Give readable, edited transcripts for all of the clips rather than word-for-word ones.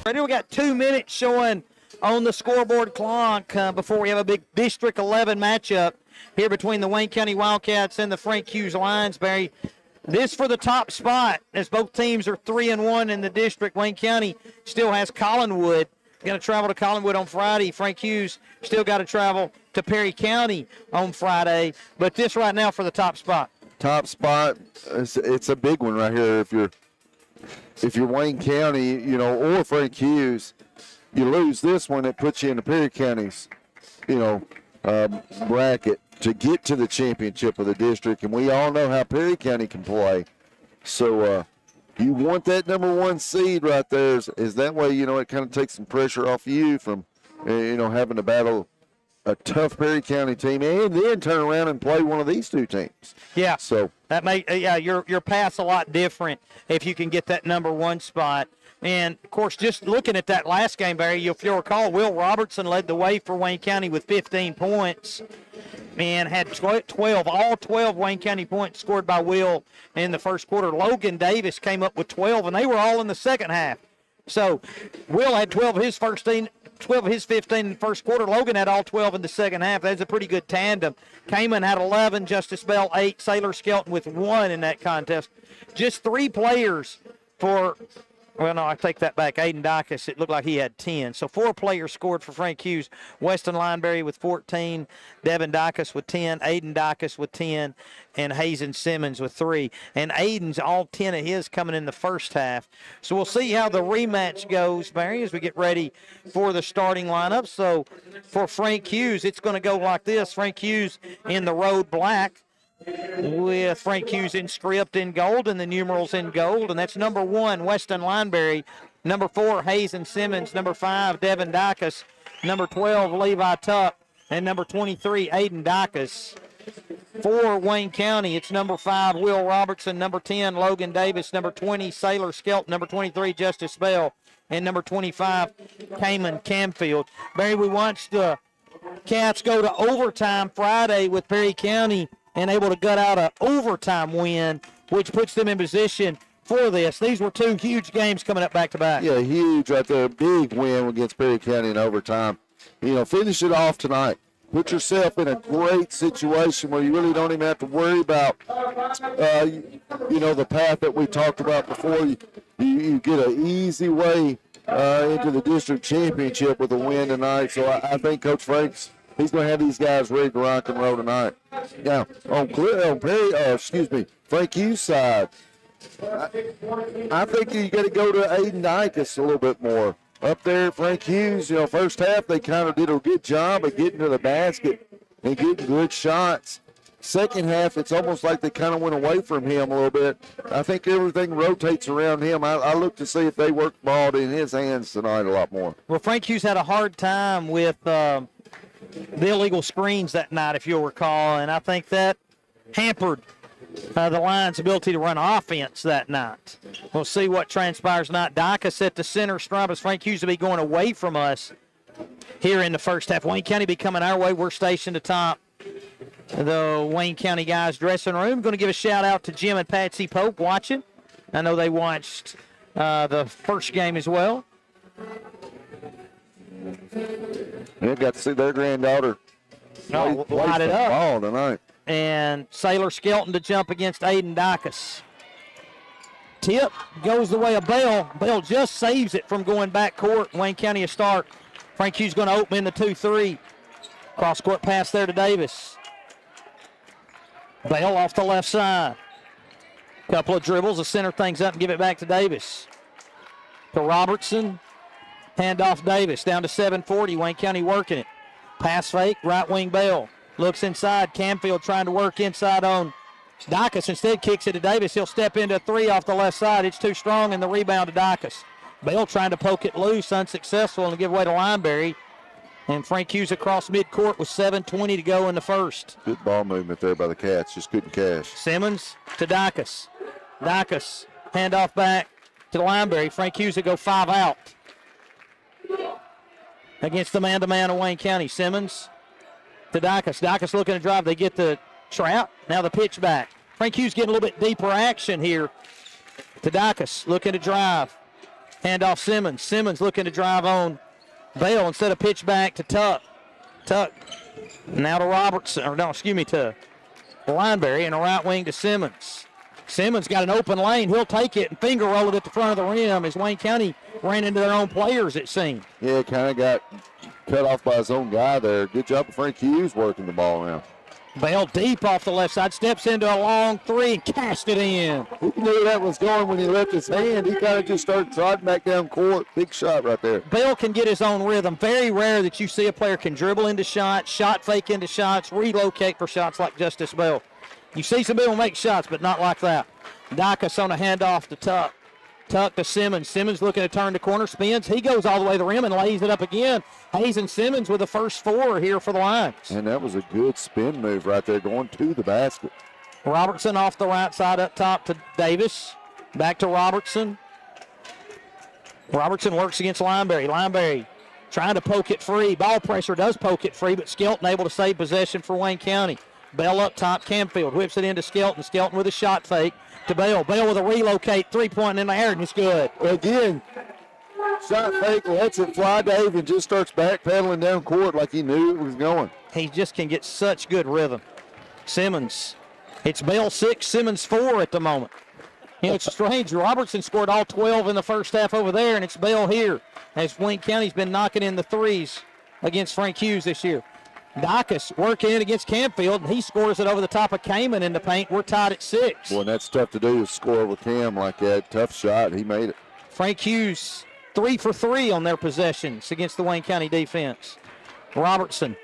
Ready? We got 2 minutes showing on the scoreboard clock before we have a big District 11 matchup here between the Wayne County Wildcats and the Frank Hughes Lions, Barry. This for the top spot, as both teams are 3-1 in the district. Wayne County still has Collinwood. Going to travel to Collinwood on Friday. Frank Hughes still got to travel to Perry County on Friday. But this right now for the top spot. Top spot, it's a big one right here. If you're Wayne County, or Frank Hughes, you lose this one, it puts you in the Perry County's, bracket to get to the championship of the district, and we all know how Perry County can play. So you want that number 1 seed right there. Is that way, it kind of takes some pressure off you from, having to battle a tough Perry County team and then turn around and play one of these two teams. Yeah. So that your path's a lot different if you can get that number 1 spot. And, of course, just looking at that last game, Barry, if you'll recall, Will Robertson led the way for Wayne County with 15 points and had 12. All 12 Wayne County points scored by Will in the first quarter. Logan Davis came up with 12, and they were all in the second half. So Will had 12 of his 15 in the first quarter. Logan had all 12 in the second half. That's a pretty good tandem. Kamen had 11, Justice Bell 8, Sailor Skelton with 1 in that contest. Just 3 players for – well, no, I take that back. Aiden Dacus, it looked like he had 10. So 4 players scored for Frank Hughes. Weston Lineberry with 14, Devin Dacus with 10, Aiden Dacus with 10, and Hazen Simmons with 3. And Aiden's all 10 of his coming in the first half. So we'll see how the rematch goes, Barry, as we get ready for the starting lineup. So for Frank Hughes, it's going to go like this. Frank Hughes in the road black, with Frank Hughes in script in gold and the numerals in gold. And that's number 1, Weston Lineberry. Number 4, Hazen Simmons. Number 5, Devin Dacus. Number 12, Levi Tuck. And number 23, Aiden Dacus. For Wayne County, it's number 5, Will Robertson. Number 10, Logan Davis. Number 20, Sailor Skelton. Number 23, Justice Bell. And number 25, Kamen Camfield. Barry, we watched the Cats go to overtime Friday with Perry County and able to gut out an overtime win, which puts them in position for this. These were 2 huge games coming up back-to-back. Yeah, huge right there. Big win against Perry County in overtime. Finish it off tonight. Put yourself in a great situation where you really don't even have to worry about, the path that we talked about before. You get an easy way into the district championship with a win tonight. So I think Coach Frank's he's going to have these guys ready to rock and roll tonight. Now, on Frank Hughes' side, I think you got to go to Aiden Dacus a little bit more. Up there at Frank Hughes, first half they kind of did a good job of getting to the basket and getting good shots. Second half, it's almost like they kind of went away from him a little bit. I think everything rotates around him. I look to see if they work the ball in his hands tonight a lot more. Well, Frank Hughes had a hard time with the illegal screens that night, if you'll recall, and I think that hampered the Lions' ability to run offense that night. We'll see what transpires tonight. Dacus at the center stripe as Frank Hughes will be going away from us here in the first half. Wayne County be coming our way. We're stationed atop the Wayne County guys' dressing room. Going to give a shout-out to Jim and Patsy Pope watching. I know they watched the first game as well. They've got to see their granddaughter play light it up ball tonight. And Sailor Skelton to jump against Aiden Dacus. Tip goes the way of Bell. Bell just saves it from going back court. Wayne County a start. Frank Hughes going to open in the 2-3. Cross-court pass there to Davis. Bell off the left side. Couple of dribbles to center things up and give it back to Davis. To Robertson. Handoff Davis down to 7:40. Wayne County working it. Pass fake, right wing Bell. Looks inside. Camfield trying to work inside on Dacus. Instead kicks it to Davis. He'll step into a 3 off the left side. It's too strong, and the rebound to Dacus. Bell trying to poke it loose, unsuccessful, and give way to Lineberry. And Frank Hughes across midcourt with 7:20 to go in the first. Good ball movement there by the Cats. Just couldn't cash. Simmons to Dacus. Dacus, handoff back to Lineberry. Frank Hughes will go 5 out against the man-to-man of Wayne County. Simmons to Dacus. Dacus looking to drive. They get the trap. Now the pitch back. Frank Hughes getting a little bit deeper action here to Dacus. Looking to drive. Handoff Simmons. Simmons looking to drive on Bell instead of pitch back to Tuck. Tuck now to Robertson, to Lineberry, and a right wing to Simmons. Simmons got an open lane. He'll take it and finger roll it at the front of the rim as Wayne County ran into their own players, it seemed. Yeah, kind of got cut off by his own guy there. Good job of Frank Hughes working the ball around. Bell deep off the left side, steps into a long three and cast it in. He knew that was going when he left his hand. He kind of just started trotting back down court. Big shot right there. Bell can get his own rhythm. Very rare that you see a player can dribble into shots, shot fake into shots, relocate for shots like Justice Bell. You see some people make shots, but not like that. Dacus on a handoff to Tuck. Tuck to Simmons. Simmons looking to turn the corner, spins. He goes all the way to the rim and lays it up again. Hayes and Simmons with the first 4 here for the Lions. And that was a good spin move right there going to the basket. Robertson off the right side up top to Davis. Back to Robertson. Robertson works against Lineberry. Lineberry trying to poke it free. Ball pressure does poke it free, but Skelton able to save possession for Wayne County. Bell up top, Camfield whips it into Skelton. Skelton with a shot fake to Bell. Bell with a relocate, three-point in the air, and it's good. Again, shot fake, lets it fly, Dave, and just starts backpedaling down court like he knew it was going. He just can get such good rhythm. Simmons. It's Bell 6, Simmons 4 at the moment. You know, it's strange. Robertson scored all 12 in the first half over there, and it's Bell here, as Wayne County's been knocking in the threes against Frank Hughes this year. Dacus working in against Camfield, and he scores it over the top of Kamen in the paint. We're tied at 6. Boy, and that's tough to do, is score over Cam like that. Tough shot. He made it. Frank Hughes 3 for 3 on their possessions against the Wayne County defense. Robertson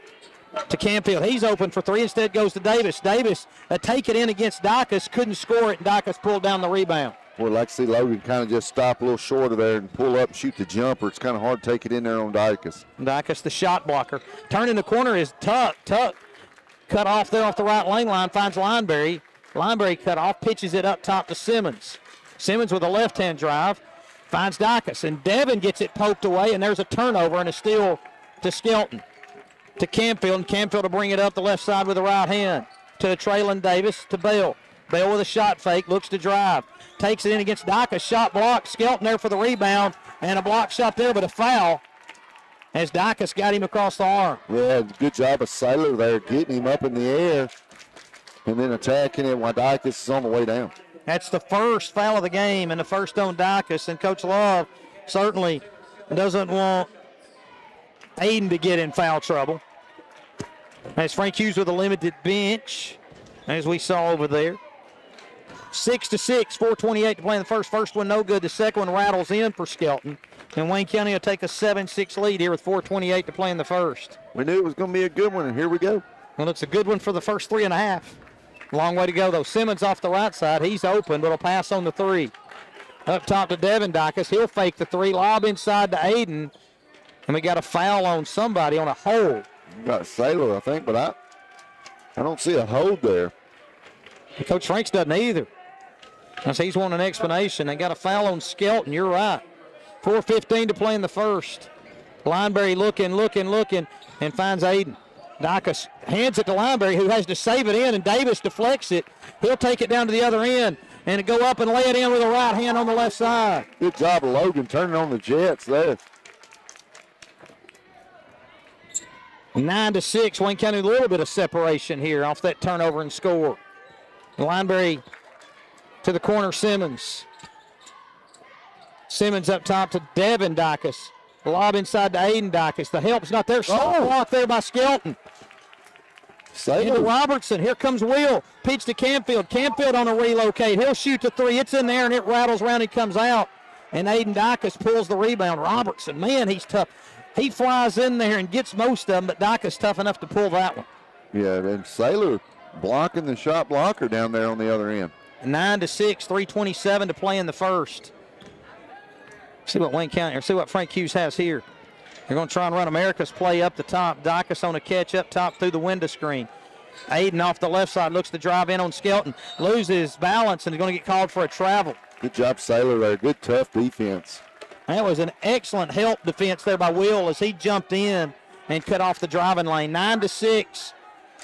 to Camfield. He's open for 3. Instead goes to Davis. Davis take it in against Dacus. Couldn't score it, and Dacus pulled down the rebound. Boy, I'd like to see Logan kind of just stop a little short of there and pull up and shoot the jumper. It's kind of hard to take it in there on Dacus. Dacus, the shot blocker. Turning the corner is Tuck. Tuck cut off there off the right lane line, finds Lineberry. Lineberry cut off, pitches it up top to Simmons. Simmons with a left-hand drive, finds Dacus, and Devin gets it poked away, and there's a turnover and a steal to Skelton. To Camfield, and Camfield to bring it up the left side with the right hand. To Traylon Davis, to Bell. Bell with a shot fake, looks to drive. Takes it in against Dacus, shot blocked. Skelton there for the rebound, and a block shot there, but a foul as Dacus got him across the arm. Yeah, good job of Saylor there, getting him up in the air and then attacking it while Dacus is on the way down. That's the first foul of the game, and the first on Dacus, and Coach Love certainly doesn't want Aiden to get in foul trouble. As Frank Hughes with a limited bench, as we saw over there. 6-6, 4:28 to play in the first. First one no good. The second one rattles in for Skelton. And Wayne County will take a 7-6 lead here with 4:28 to play in the first. We knew it was going to be a good one, and here we go. Well, it's a good one for the first 3.5. Long way to go, though. Simmons off the right side. He's open, but will pass on the 3. Up top to Devin Dacus. He'll fake the 3. Lob inside to Aiden. And we got a foul on somebody on a hold. Got Saylor, I think, but I don't see a hold there. And Coach Franks doesn't either. As he's wanting an explanation. They got a foul on Skelton. You're right. 4:15 to play in the first. Lineberry looking, and finds Aiden. Dacus hands it to Lineberry, who has to save it in, and Davis deflects it. He'll take it down to the other end and go up and lay it in with a right hand on the left side. Good job of Logan turning on the Jets there. 9-6, Wayne County a little bit of separation here off that turnover and score. Lineberry to the corner, Simmons. Simmons up top to Devin Dacus. Lob inside to Aiden Dacus. The help's not there. Shot block there by Skelton. Into Robertson. Here comes Will. Pitch to Camfield. Camfield on a relocate. He'll shoot the 3. It's in there, and it rattles around. He comes out. And Aiden Dacus pulls the rebound. Robertson, man, he's tough. He flies in there and gets most of them, but Dacus tough enough to pull that one. Yeah, and Saylor blocking the shot blocker down there on the other end. 9-6, 3:27 to play in the first. See what Wayne County, or see what Frank Hughes has here. They're going to try and run America's play up the top. Dacus on a catch up top through the window screen. Aiden off the left side looks to drive in on Skelton. Loses balance and is going to get called for a travel. Good job, Saylor there. Good, tough defense. That was an excellent help defense there by Will as he jumped in and cut off the driving lane. 9-6.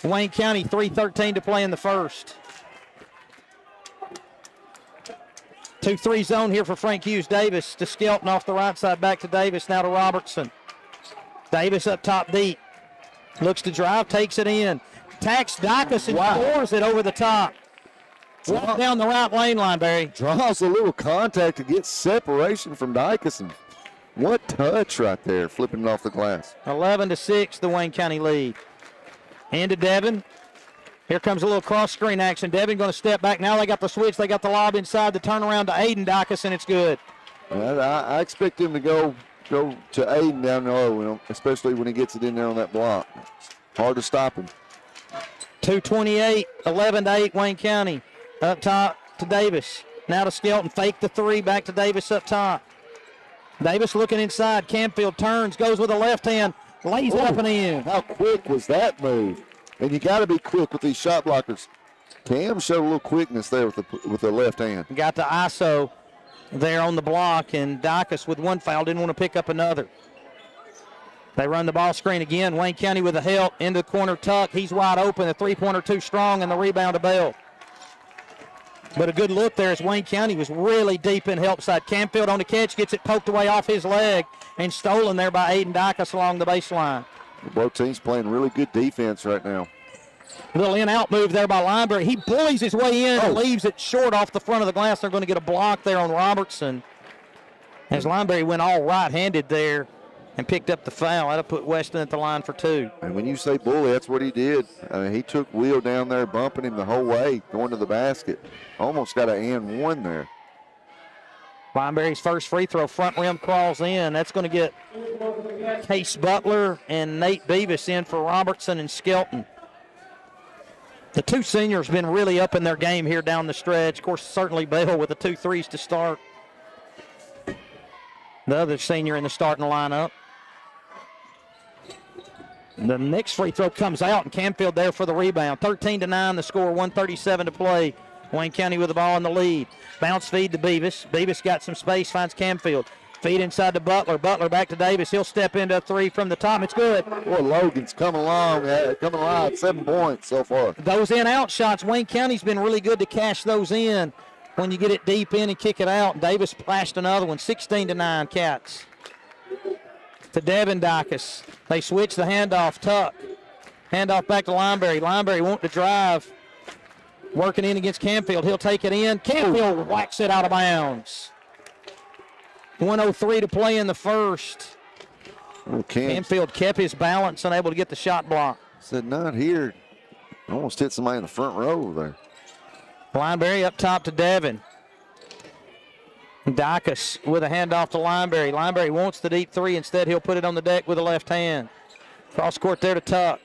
Wayne County, 3:13 to play in the first. 2-3 zone here for Frank Hughes. Davis to Skelton off the right side, back to Davis, now to Robertson. Davis up top deep. Looks to drive, takes it in. Tacks Dicus and scores it over the top. Right down the right lane line, Barry. Draws a little contact to get separation from Dickerson. What touch right there, flipping it off the glass. 11-6, the Wayne County lead. Into Devin. Here comes a little cross screen action. Devin going to step back. Now they got the switch. They got the lob inside. The turnaround to Aiden Dicus, and it's good. I expect him to go to Aiden down the low, especially when he gets it in there on that block. Hard to stop him. 2:28, 11-8, Wayne County. Up top to Davis. Now to Skelton. Fake the three. Back to Davis up top. Davis looking inside. Canfield turns. Goes with a left hand. Lays it up and in. How quick was that move? And you got to be quick with these shot blockers. Cam showed a little quickness there with the left hand. Got the ISO there on the block, and Dicus with one foul didn't want to pick up another. They run the ball screen again. Wayne County with the help into the corner tuck. He's wide open. The three-pointer too strong, and the rebound to Bell. But a good look there as Wayne County was really deep in help side. Canfield on the catch, gets it poked away off his leg and stolen there by Aiden Dicus along the baseline. Both teams playing really good defense right now. Little in-out move there by Lineberry. He bullies his way in and leaves it short off the front of the glass. They're going to get a block there on Robertson. As Lineberry went all right-handed there and picked up the foul. That'll put Weston at the line for two. And when you say bully, that's what he did. I mean, he took Will down there, bumping him the whole way, going to the basket. Almost got an and one there. Lineberry's first free throw, front rim crawls in. That's going to get Case Butler and Nate Beavis in for Robertson and Skelton. The two seniors been really up in their game here down the stretch. Of course, certainly Bell with the 2 threes to start. The other senior in the starting lineup. The next free throw comes out, and Canfield there for the rebound. 13-9 the score, 1:37 to play. Wayne County with the ball in the lead. Bounce feed to Beavis. Beavis got some space, finds Canfield. Feed inside to Butler. Butler back to Davis. He'll step into a three from the top. It's good. Boy, Logan's coming along, 7 points so far. Those in-out shots, Wayne County's been really good to cash those in when you get it deep in and kick it out. Davis splashed another one, 16-9 Cats. To Devin Dicus. They switch the handoff, Tuck. Handoff back to Lineberry. Lineberry want to drive. Working in against Canfield. He'll take it in. Canfield whacks it out of bounds. 1:03 to play in the first. Canfield kept his balance, unable to get the shot block. Said not here. Almost hit somebody in the front row there. Lineberry up top to Devin. Dicus with a handoff to Lineberry. Lineberry wants the deep three. Instead, he'll put it on the deck with the left hand. Cross court there to Tuck.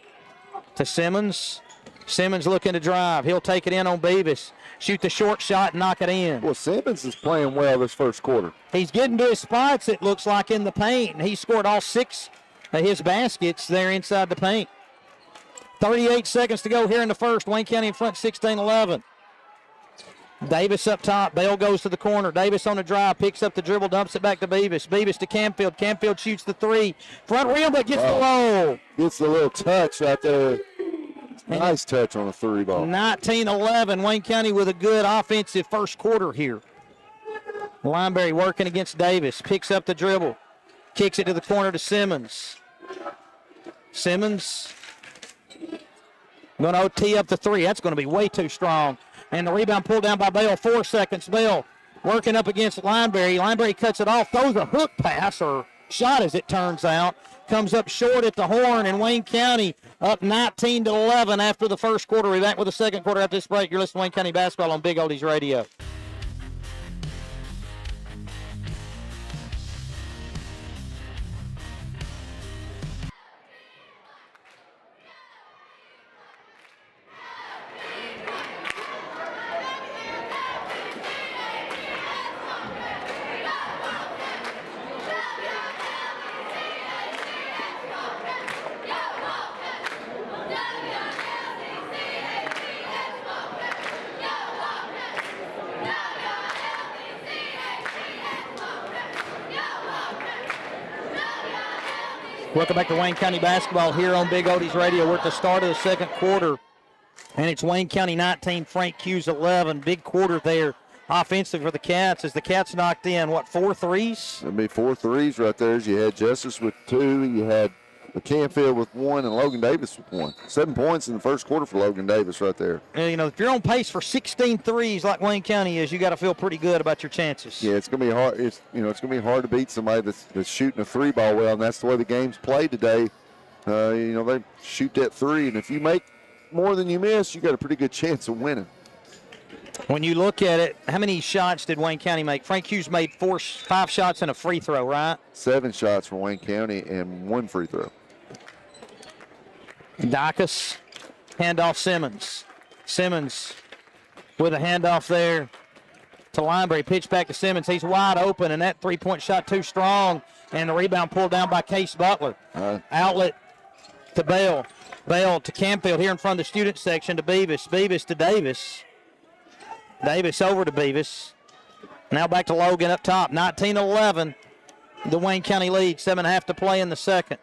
To Simmons. Simmons looking to drive. He'll take it in on Beavis. Shoot the short shot and knock it in. Well, Simmons is playing well this first quarter. He's getting to his spots, it looks like, in the paint. He scored all 6 of his baskets there inside the paint. 38 seconds to go here in the first. Wayne County in front, 16-11. Davis up top. Bell goes to the corner. Davis on the drive. Picks up the dribble. Dumps it back to Beavis. Beavis to Canfield. Canfield shoots the three. Front rim, but gets the roll. Gets a little touch right there. Nice touch on a three ball. 19-11. Wayne County with a good offensive first quarter here. Lineberry working against Davis. Picks up the dribble. Kicks it to the corner to Simmons. Simmons going to tee up the three. That's going to be way too strong. And the rebound pulled down by Bell. 4 seconds. Bell working up against Lineberry. Lineberry cuts it off. Throws a hook pass or shot as it turns out. Comes up short at the horn, and Wayne County up 19-11 after the first quarter. We're back with the second quarter after this break. You're listening to Wayne County Basketball on Big Oldies Radio. Welcome back to Wayne County Basketball here on Big Oldies Radio. We're at the start of the second quarter, and it's Wayne County 19, Frank Hughes 11. Big quarter there offensively for the Cats as the Cats knocked in, 4 threes? That'd be 4 threes right there. You had Justice with 2. You had Canfield with 1 and Logan Davis with 1. 7 points in the first quarter for Logan Davis right there. You know, if you're on pace for 16 threes like Wayne County is, you got to feel pretty good about your chances. Yeah, it's gonna be hard. It's gonna be hard to beat somebody that's shooting a 3-ball well, and that's the way the game's played today. They shoot that 3, and if you make more than you miss, you got a pretty good chance of winning. When you look at it, how many shots did Wayne County make? Frank Hughes made 5 shots and a free throw, right? 7 shots for Wayne County and 1 free throw. Dacus, handoff Simmons. Simmons with a handoff there to Lineberry. Pitch back to Simmons. He's wide open, and that three-point shot too strong, and the rebound pulled down by Case Butler. Outlet to Bell. Bell to Camfield here in front of the student section to Beavis. Beavis to Davis. Davis over to Beavis. Now back to Logan up top. 19-11. The Wayne County lead. 7.5 to play in the second.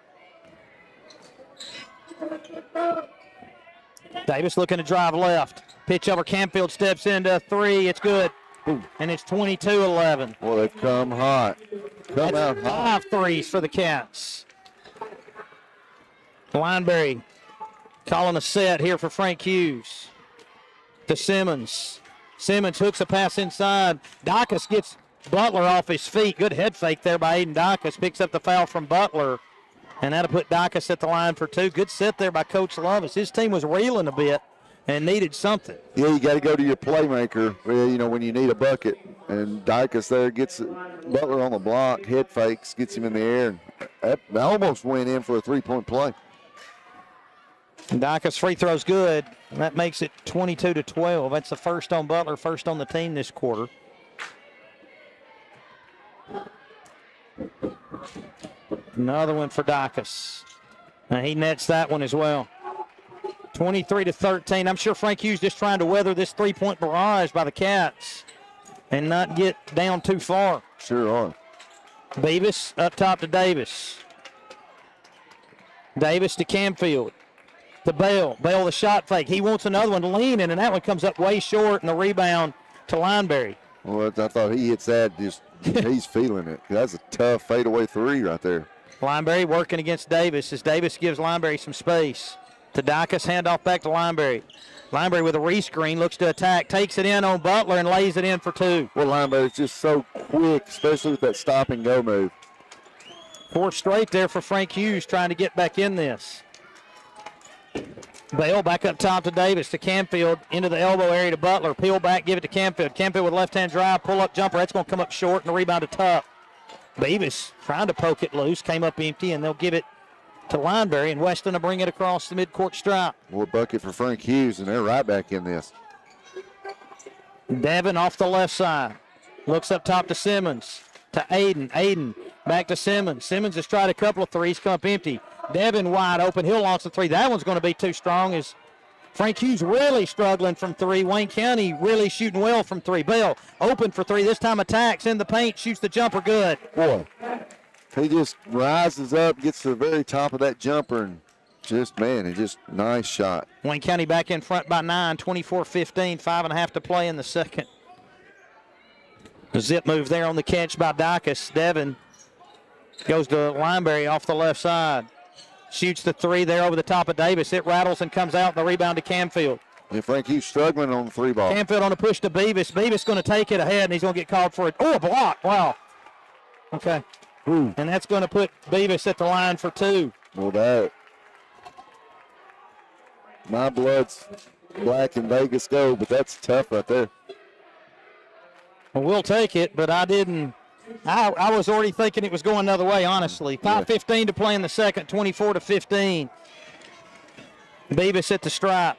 Davis looking to drive left. Pitch over. Camfield steps into a 3. It's good. Ooh. And it's 22-11. Well, they've come hot. Come out hot. 5 threes for the Cats. Lineberry calling a set here for Frank Hughes. To Simmons. Simmons hooks a pass inside. Dacus gets Butler off his feet. Good head fake there by Aiden Dacus. Picks up the foul from Butler. And that'll put Dacus at the line for 2. Good set there by Coach Lovis. His team was reeling a bit and needed something. Yeah, you got to go to your playmaker, when you need a bucket. And Dacus there gets Butler on the block, head fakes, gets him in the air. And that almost went in for a 3-point play. Dacus free throw's good. That makes it 22-12. That's the first on Butler, first on the team this quarter. Another one for Dacus. Now he nets that one as well. 23-13. I'm sure Frank Hughes just trying to weather this 3-point barrage by the Cats and not get down too far. Sure are. Beavis up top to Davis. Davis to Camfield. To Bell. Bell the shot fake. He wants another one leaning, and that one comes up way short, and the rebound to Lineberry. Well, I thought he hits that. He's feeling it. That's a tough fadeaway 3 right there. Lineberry working against Davis as Davis gives Lineberry some space. To Dacus, handoff back to Lineberry. Lineberry with a rescreen, looks to attack, takes it in on Butler and lays it in for 2. Well, Lineberry's just so quick, especially with that stop and go move. 4 straight there for Frank Hughes trying to get back in this. Bale back up top to Davis, to Camfield, into the elbow area to Butler. Peel back, give it to Camfield. Camfield with left-hand drive, pull-up jumper. That's going to come up short, and the rebound to Tuck. Beavis trying to poke it loose, came up empty, and they'll give it to Lineberry, and Weston will bring it across the midcourt stripe. More bucket for Frank Hughes, and they're right back in this. Devin off the left side. Looks up top to Simmons, to Aiden. Aiden back to Simmons. Simmons has tried a couple of threes, come up empty. Devin wide open. He'll launch the 3. That one's going to be too strong as Frank Hughes really struggling from 3. Wayne County really shooting well from 3. Bell open for 3. This time attacks in the paint, shoots the jumper good. Boy, he just rises up, gets to the very top of that jumper, and just nice shot. Wayne County back in front by 9, 24-15, 5.5 to play in the second. The zip move there on the catch by Dacus. Devin goes to Lineberry off the left side. Shoots the 3 there over the top of Davis. It rattles and comes out. The rebound to Camfield. And Frank Hughes struggling on the 3 ball. Camfield on the push to Beavis. Beavis going to take it ahead, and he's going to get called for it. Oh, a block. Wow. Okay. Ooh. And that's going to put Beavis at the line for 2. Well, my blood's black in Vegas gold, but that's tough right there. Well, we'll take it, but I didn't. I was already thinking it was going another way, honestly. 5:15 to play in the second, 24-15. Beavis at the stripe.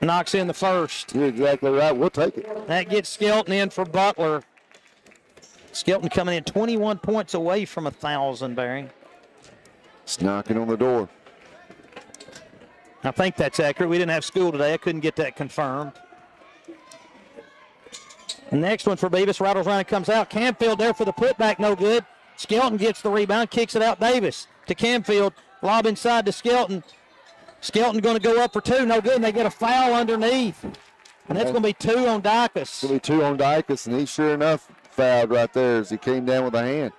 Knocks in the first. You're exactly right. We'll take it. That gets Skelton in for Butler. Skelton coming in 21 points away from 1,000, Barry. It's knocking on the door. I think that's accurate. We didn't have school today. I couldn't get that confirmed. Next one for Beavis, rattles around and comes out. Camfield there for the putback, no good. Skelton gets the rebound, kicks it out. Davis to Camfield, lob inside to Skelton. Skelton going to go up for 2, no good, and they get a foul underneath. And that's going to be 2 on Dicus. It's going to be 2 on Dicus, and he sure enough fouled right there as he came down with a hand.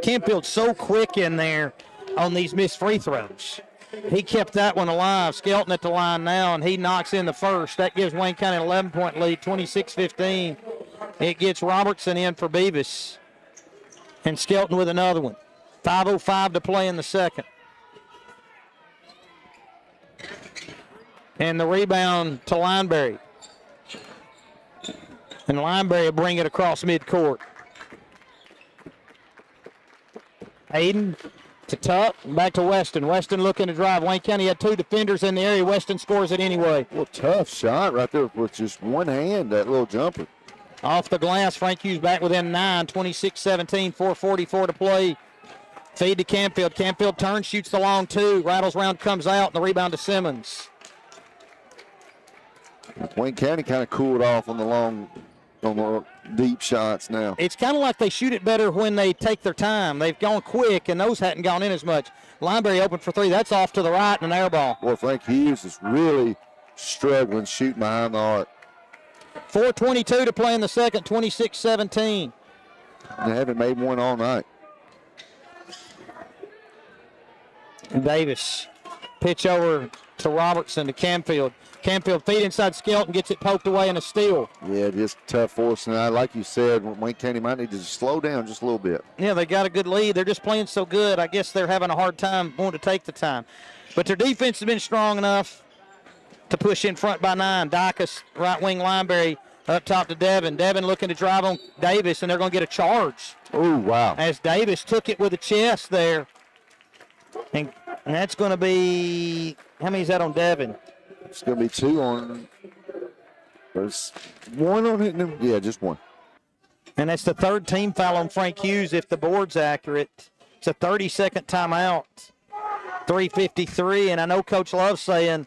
Campfield's so quick in there on these missed free throws. He kept that one alive. Skelton at the line now, and he knocks in the first. That gives Wayne County an 11-point lead, 26-15. It gets Robertson in for Beavis. And Skelton with another one. 5:05 to play in the second. And the rebound to Lineberry. And Lineberry will bring it across midcourt. Hayden to Tuck, back to Weston. Weston looking to drive. Wayne County had 2 defenders in the area. Weston scores it anyway. Well, tough shot right there with just one hand, that little jumper. Off the glass, Frank Hughes back within 9, 26-17, 4:44 to play. Feed to Campfield. Campfield turns, shoots the long 2, rattles round, comes out, and the rebound to Simmons. Wayne County kind of cooled off on the deep shots now. It's kind of like they shoot it better when they take their time. They've gone quick, and those hadn't gone in as much. Lineberry open for 3. That's off to the right and an air ball. Boy, Frank Hughes is really struggling shooting behind the arc. 4:22 to play in the second, 26-17. They haven't made one all night. Davis, pitch over to Robertson to Campfield. Campfield feed inside Skelton, gets it poked away and a steal. Yeah, just tough force. And like you said, Wayne County might need to slow down just a little bit. Yeah, they got a good lead. They're just playing so good. I guess they're having a hard time wanting to take the time. But their defense has been strong enough to push in front by 9. Dicus, right wing Lineberry, up top to Devin. Devin looking to drive on Davis, and they're going to get a charge. Oh, wow. As Davis took it with a chest there. And that's going to be, how many is that on Devin? It's going to be 2 on, there's 1 on hitting him. Yeah, just 1. And that's the 3rd team foul on Frank Hughes if the board's accurate. It's a 30-second timeout. 3:53, and I know Coach Love's saying,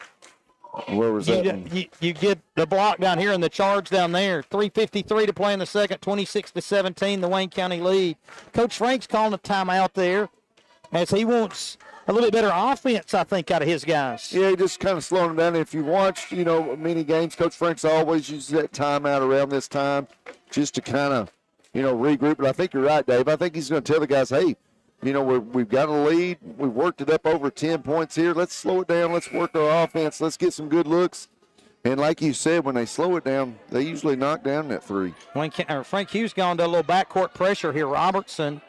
where was that? You get the block down here and the charge down there. 3:53 to play in the second, 26-17, the Wayne County lead. Coach Frank's calling a timeout there as he wants a little bit better offense, I think, out of his guys. Yeah, he just kind of slowing them down. If you watched, many games, Coach Frank's always uses that timeout around this time just to kind of, regroup. But I think you're right, Dave. I think he's going to tell the guys, hey, we've got a lead. We've worked it up over 10 points here. Let's slow it down. Let's work our offense. Let's get some good looks. And like you said, when they slow it down, they usually knock down that 3. Frank Hughes going to a little backcourt pressure here. Robertson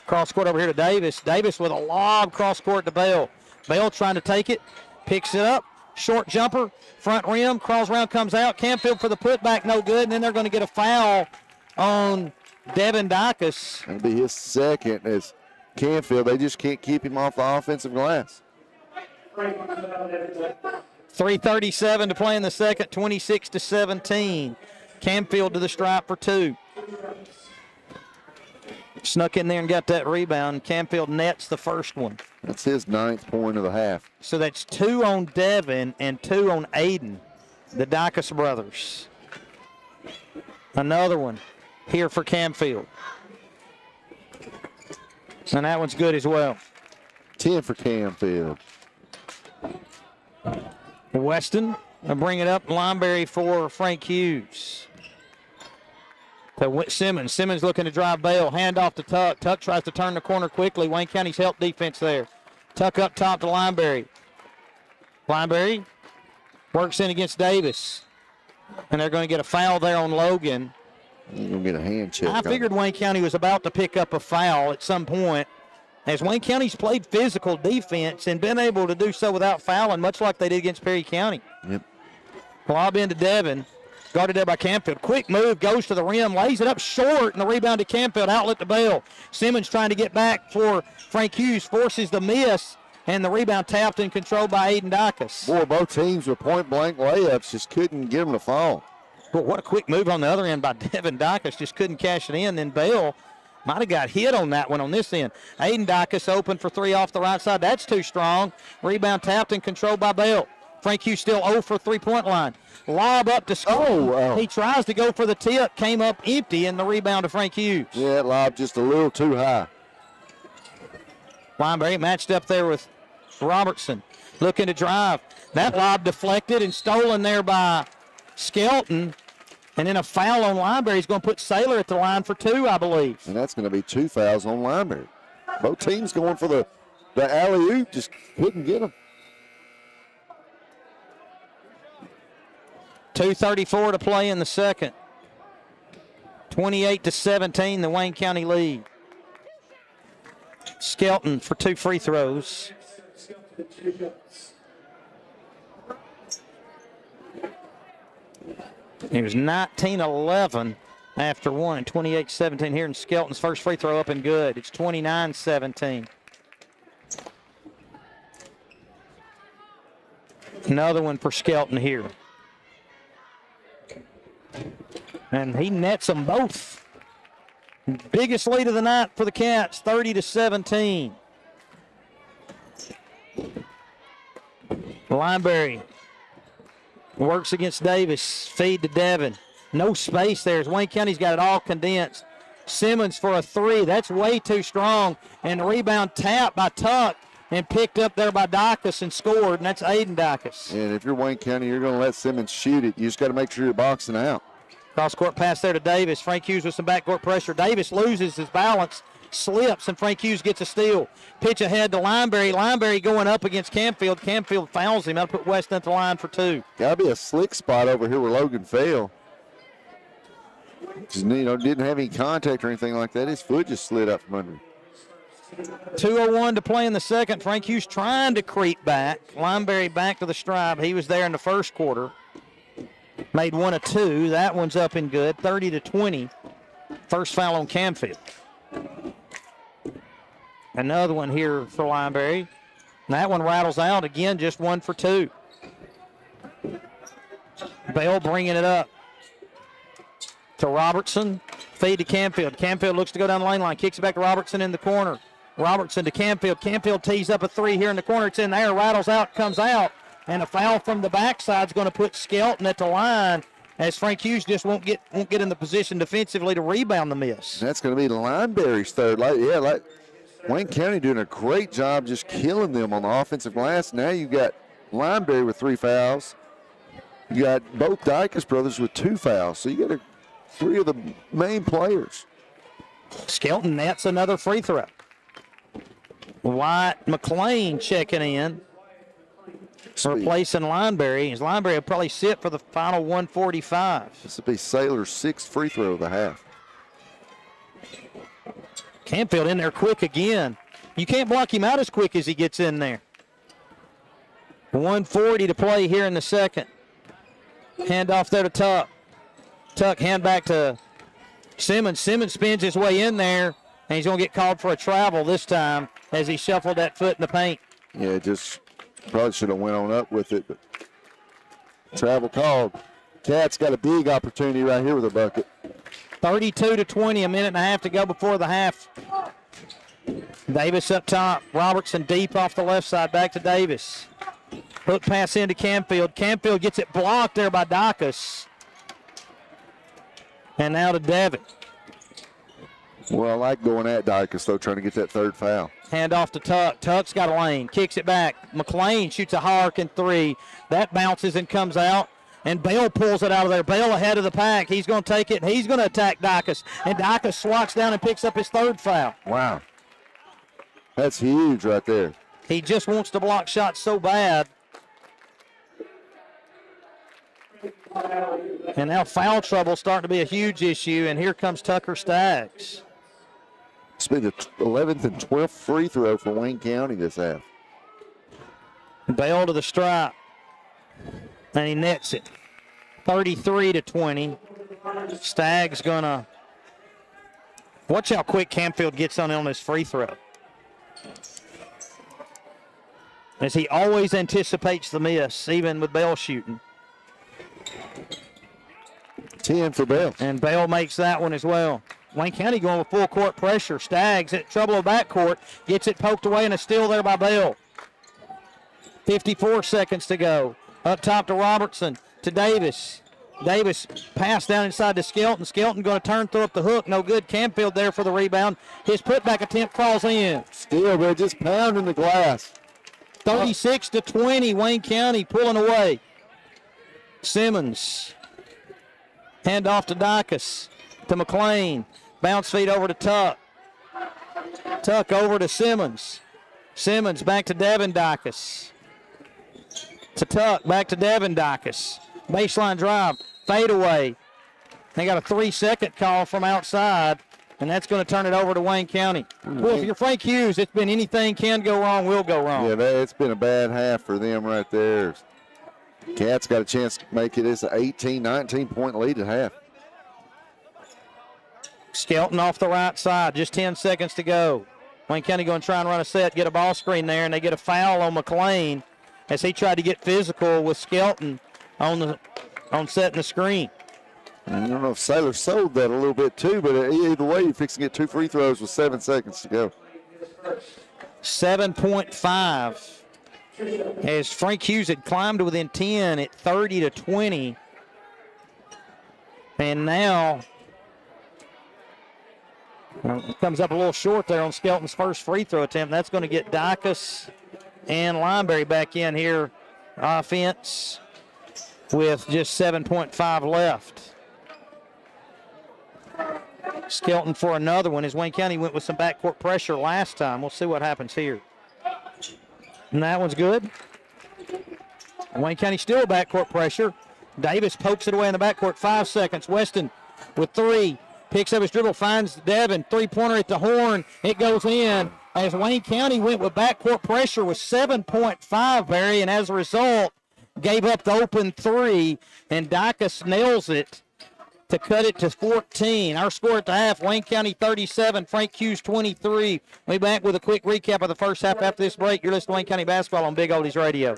cross court over here to Davis. Davis with a lob cross court to Bell. Bell trying to take it, picks it up, short jumper, front rim, crawls around, comes out. Campfield for the putback, no good. And then they're going to get a foul on Devin Dicus. That'll be his second as Campfield. They just can't keep him off the offensive glass. 3:37 to play in the second, 26-17. Campfield to the stripe for 2. Snuck in there and got that rebound. Campfield nets the first one. That's his 9th point of the half. So that's 2 on Devin and 2 on Aiden, the Dicus brothers. Another one here for Campfield. And that one's good as well. 10 for Campfield. Weston will bring it up. Lineberry for Frank Hughes. To Simmons. Simmons looking to drive Bale. Hand off to Tuck. Tuck tries to turn the corner quickly. Wayne County's help defense there. Tuck up top to Lineberry. Lineberry works in against Davis. And they're going to get a foul there on Logan. They're going to get a hand check. I figured Wayne County was about to pick up a foul at some point, as Wayne County's played physical defense and been able to do so without fouling, much like they did against Perry County. Yep. Lob into Devin. Guarded there by Campfield. Quick move, goes to the rim, lays it up short, and the rebound to Campfield. Outlet to Bell. Simmons trying to get back for Frank Hughes, forces the miss, and the rebound tapped and controlled by Aiden Dicus. Boy, both teams with point-blank layups just couldn't get them to fall. Boy, what a quick move on the other end by Devin Dicus. Just couldn't cash it in. Then Bell might have got hit on that one on this end. Aiden Dicus open for 3 off the right side. That's too strong. Rebound tapped and controlled by Bell. Frank Hughes still 0 for 3-point line. Lob up to score. Oh, wow. He tries to go for the tip. Came up empty, and the rebound to Frank Hughes. Yeah, that lob just a little too high. Lineberry matched up there with Robertson. looking to drive. That lob deflected and stolen there by Skelton. And then a foul on Lineberry. He's going to put Saylor at the line for 2, I believe. And that's going to be 2 fouls on Lineberry. Both teams going for the alley-oop, just couldn't get them. 2:34 to play in the second. 28-17, the Wayne County lead. Skelton for 2 free throws. He was 19-11 after one, and 28-17 here in Skelton's first free throw up and good. It's 29-17. Another one for Skelton here. And he nets them both. Biggest lead of the night for the Cats, 30-17. Lineberry works against Davis. Feed to Devin. No space there as Wayne County's got it all condensed. Simmons for a 3. That's way too strong. And the rebound tapped by Tuck and picked up there by Dacus and scored, and that's Aiden Dacus. And if you're Wayne County, you're going to let Simmons shoot it. You just got to make sure you're boxing out. Cross-court pass there to Davis. Frank Hughes with some backcourt pressure. Davis loses his balance, slips, and Frank Hughes gets a steal. Pitch ahead to Lineberry. Lineberry going up against Camfield. Camfield fouls him. That'll put Weston at the line for 2. Got to be a slick spot over here where Logan fell. Just, didn't have any contact or anything like that. His foot just slid up from under him. 2:01 to play in the second. Frank Hughes trying to creep back. Lineberry back to the stripe. He was there in the first quarter. Made 1 of 2. That one's up and good. 30-20. First foul on Camfield. Another one here for Lineberry. And that one rattles out again, just 1 for 2. Bell bringing it up to Robertson. Feed to Camfield. Camfield looks to go down the lane line. Kicks it back to Robertson in the corner. Robertson to Camfield. Camfield tees up a 3 here in the corner. It's in there. Rattles out. Comes out. And a foul from the backside is going to put Skelton at the line as Frank Hughes just won't get in the position defensively to rebound the miss. That's going to be Lineberry's third. Wayne County doing a great job just killing them on the offensive glass. Now you got Lineberry with 3 fouls. You got both Dicus brothers with 2 fouls. So you got 3 of the main players. Skelton nets another free throw. White McLean checking in. Replacing Lineberry. As Lineberry will probably sit for the final 145. This will be Saylor's 6th free throw of the half. Camfield in there quick again. You can't block him out as quick as he gets in there. 1:40 to play here in the second. Hand off there to Tuck. Tuck hand back to Simmons. Simmons spins his way in there, and he's going to get called for a travel this time as he shuffled that foot in the paint. Yeah, just probably should have went on up with it, but travel called. Cats got a big opportunity right here with a bucket. 32-20, a minute and a half to go before the half. Davis up top. Robertson deep off the left side. Back to Davis. Hook pass into Camfield. Camfield gets it blocked there by Dacus. And now to Devin. Well, I like going at Dicus, though, trying to get that 3rd foul. Hand off to Tuck. Tuck's got a lane. Kicks it back. McLean shoots a Harkin 3. That bounces and comes out. And Bell pulls it out of there. Bell ahead of the pack. He's going to take it, and he's going to attack Dicus. And Dicus swats down and picks up his 3rd foul. Wow. That's huge right there. He just wants to block shots so bad. And now foul trouble starting to be a huge issue, and here comes Tucker Staggs. It's been the 11th and 12th free throw for Wayne County this half. Bell to the stripe, and he nets it. 33-20. Staggs gonna watch how quick Camfield gets on this free throw, as he always anticipates the miss, even with Bell shooting. 10 for Bell. And Bell makes that one as well. Wayne County going with full court pressure. Staggs at trouble of backcourt. Gets it poked away, and a steal there by Bell. 54 seconds to go. Up top to Robertson, to Davis. Davis pass down inside to Skelton. Skelton going to turn, throw up the hook. No good. Camfield there for the rebound. His putback attempt falls in. Still, they're just pounding the glass. 36-20, Wayne County pulling away. Simmons. Hand off to Dicus. To McLean. Bounce feed over to Tuck. Tuck over to Simmons. Simmons back to Devin Dicus. To Tuck, back to Devin Dicus. Baseline drive, fade away. They got a 3-second call from outside, and that's going to turn it over to Wayne County. Well, if you're Frank Hughes, it's been anything can go wrong, will go wrong. Yeah, it's been a bad half for them right there. Cats got a chance to make it. It's an 18, 19-point lead at half. Skelton off the right side, just 10 seconds to go. Wayne County going to try and run a set, get a ball screen there, and they get a foul on McLean as he tried to get physical with Skelton on setting the screen. I don't know if Saylor sold that a little bit too, but either way, you're fixing to get 2 free throws with 7 seconds to go. 7.5 as Frank Hughes had climbed to within 10 at 30-20. And now comes up a little short there on Skelton's first free throw attempt. That's going to get Dicus and Lineberry back in here. Offense with just 7.5 left. Skelton for another one as Wayne County went with some backcourt pressure last time. We'll see what happens here. And that one's good. Wayne County still backcourt pressure. Davis pokes it away in the backcourt. 5 seconds. Weston with 3. Picks up his dribble, finds Devin. 3-pointer at the horn. It goes in as Wayne County went with backcourt pressure with 7.5, Barry, and as a result, gave up the open 3, and Dicus nails it to cut it to 14. Our score at the half, Wayne County 37, Frank Hughes 23. We'll be back with a quick recap of the first half after this break. You're listening to Wayne County Basketball on Big Oldies Radio.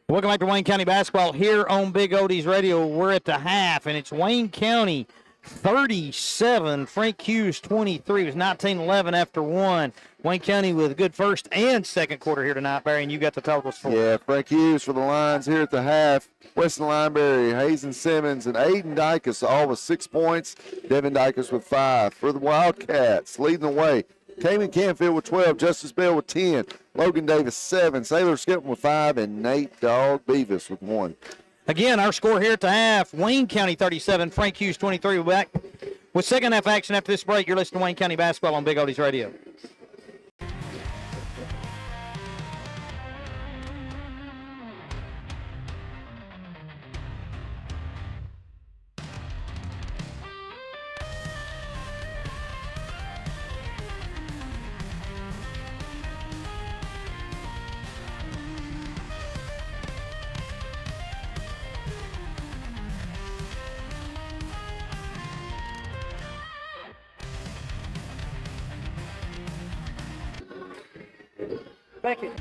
Welcome back to Wayne County Basketball here on Big Oldies Radio. We're at the half, and it's Wayne County 37, Frank Hughes 23. It was 19-11 after one. Wayne County with a good first and second quarter here tonight, Barry, and you got the totals for Yeah, Frank Hughes for the Lions here at the half. Weston Lineberry, Hazen Simmons, and Aiden Dicus all with 6 points. Devin Dicus with 5. For the Wildcats, leading the way, Cayman Canfield with 12, Justice Bell with 10, Logan Davis 7, Sailor Skipton with 5, and Nate Dog Beavis with 1. Again, our score here at the half, Wayne County 37, Frank Hughes 23. We're back with second half action after this break. You're listening to Wayne County Basketball on Big Oldies Radio. Beckett.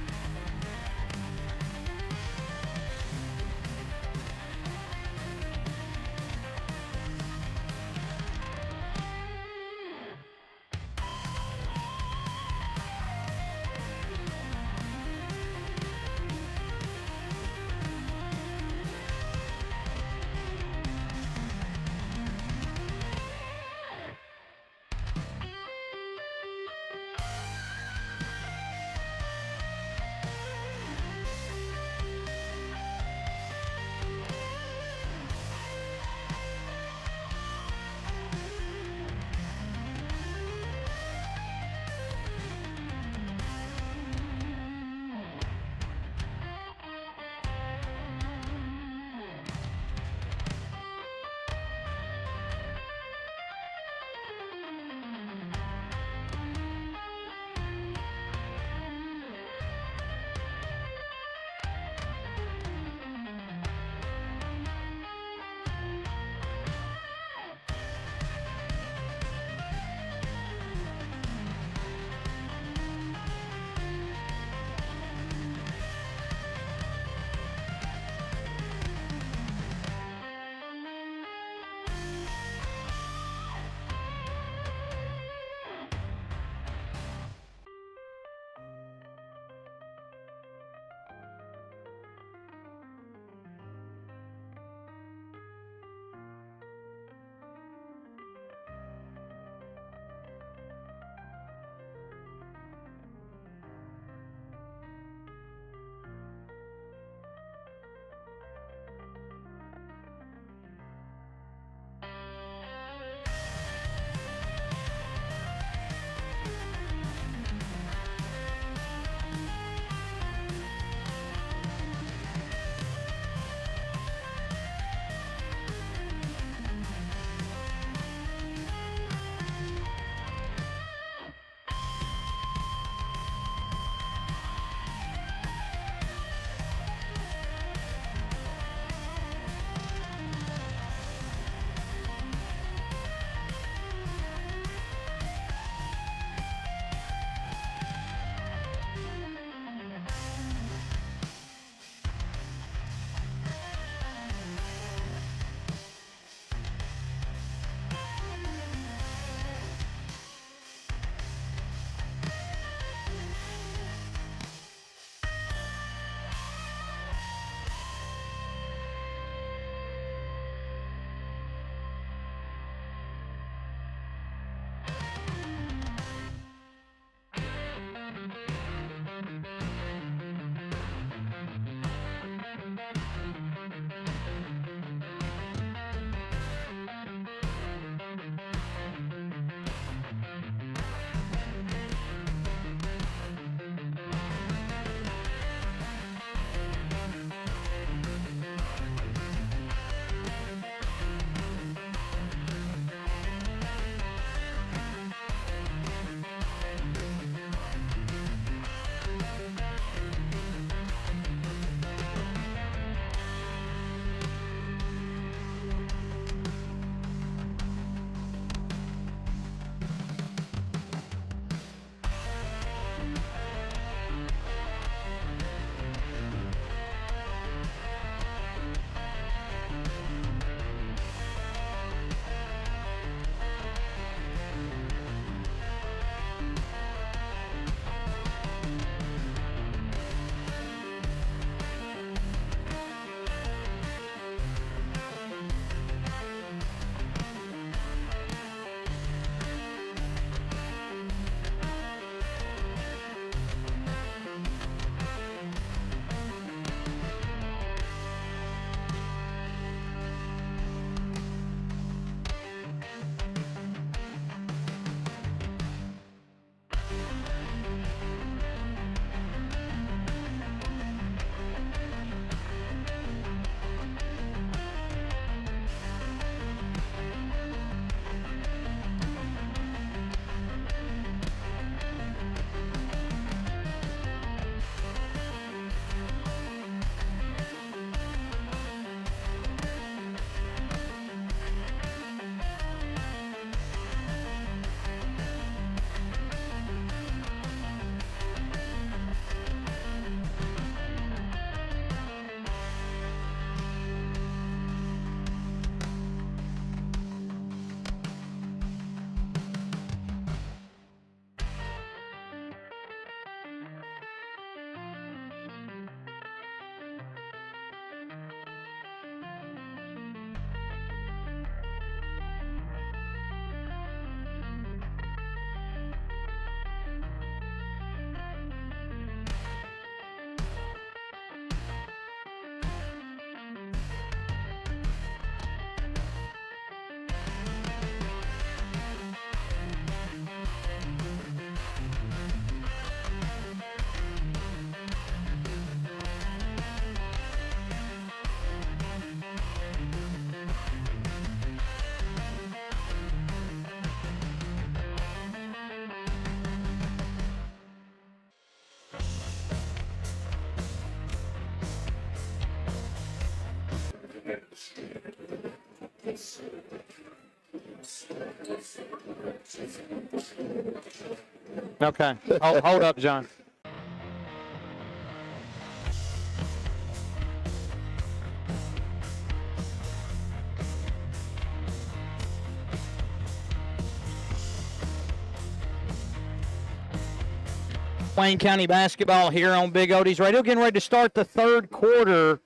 Okay. Hold up, John. Wayne County basketball here on Big Odie's Radio. Getting ready to start the third quarter.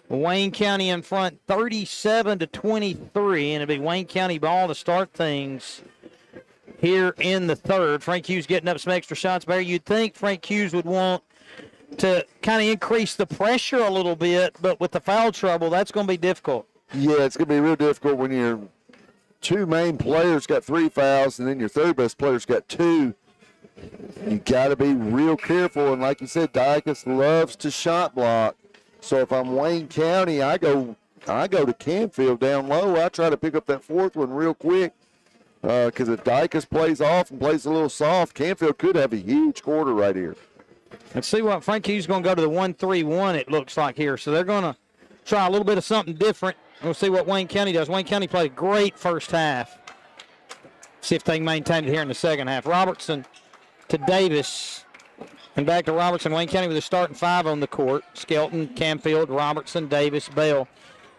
Wayne County in front 37-23, and it'll be Wayne County ball to start things here in the third. Frank Hughes getting up some extra shots. Barry, you'd think Frank Hughes would want to kind of increase the pressure a little bit, but with the foul trouble, that's going to be difficult. Yeah, it's going to be real difficult when your two main players got 3 fouls and then your third best player's got 2. You got to be real careful, and like you said, Dicus loves to shot block. So if I'm Wayne County, I go to Canfield down low. I try to pick up that fourth one real quick because if Dicus plays off and plays a little soft, Canfield could have a huge quarter right here. Let's see what Frank Hughes is going to go to the 1-3-1, it looks like here. So they're going to try a little bit of something different. We'll see what Wayne County does. Wayne County played a great first half. See if they can maintain it here in the second half. Robertson to Davis, and back to Robertson. Wayne County with a starting 5 on the court. Skelton, Canfield, Robertson, Davis, Bell.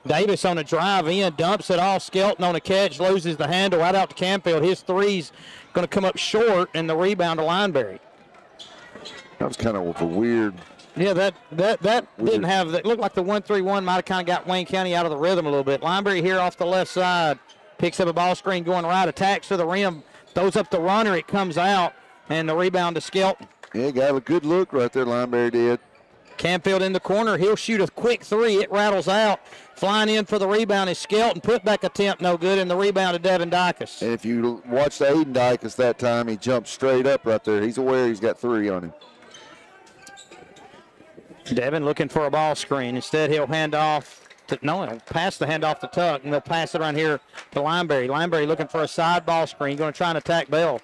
Davis on a drive in, dumps it off. Skelton on a catch, loses the handle right out to Canfield. His three's going to come up short, and the rebound to Lineberry. That was kind of a weird. Yeah, that didn't have. It looked like the 1-3-1 might have kind of got Wayne County out of the rhythm a little bit. Lineberry here off the left side, picks up a ball screen going right, attacks to the rim, throws up the runner, it comes out. And the rebound to Skelton. Yeah, got a good look right there, Lineberry did. Canfield in the corner. He'll shoot a quick 3. It rattles out. Flying in for the rebound is Skelton. Putback attempt no good, and the rebound to Devin Dicus. And if you watched Aiden Dicus that time, he jumped straight up right there. He's aware he's got 3 on him. Devin looking for a ball screen. Instead, he'll hand off. He'll pass the handoff to Tuck, and they'll pass it around here to Lineberry. Lineberry looking for a side ball screen. Going to try and attack Bell.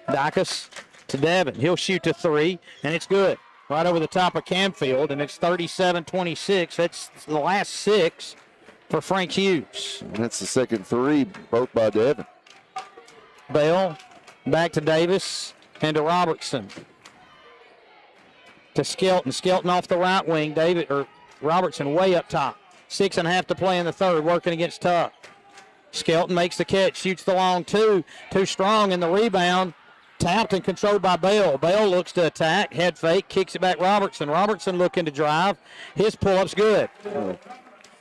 Dicus to Devin. He'll shoot to 3, and it's good. Right over the top of Canfield, and it's 37-26. That's the last 6 for Frank Hughes. And that's the second 3, both by Devin. Bell back to Davis and to Robertson. To Skelton. Skelton off the right wing. Robertson way up top. 6.5 to play in the third, working against Tuck. Skelton makes the catch, shoots the long 2. Too strong in the rebound. Tapped and controlled by Bell. Bell looks to attack, head fake, kicks it back Robertson. Robertson looking to drive. His pull-up's good.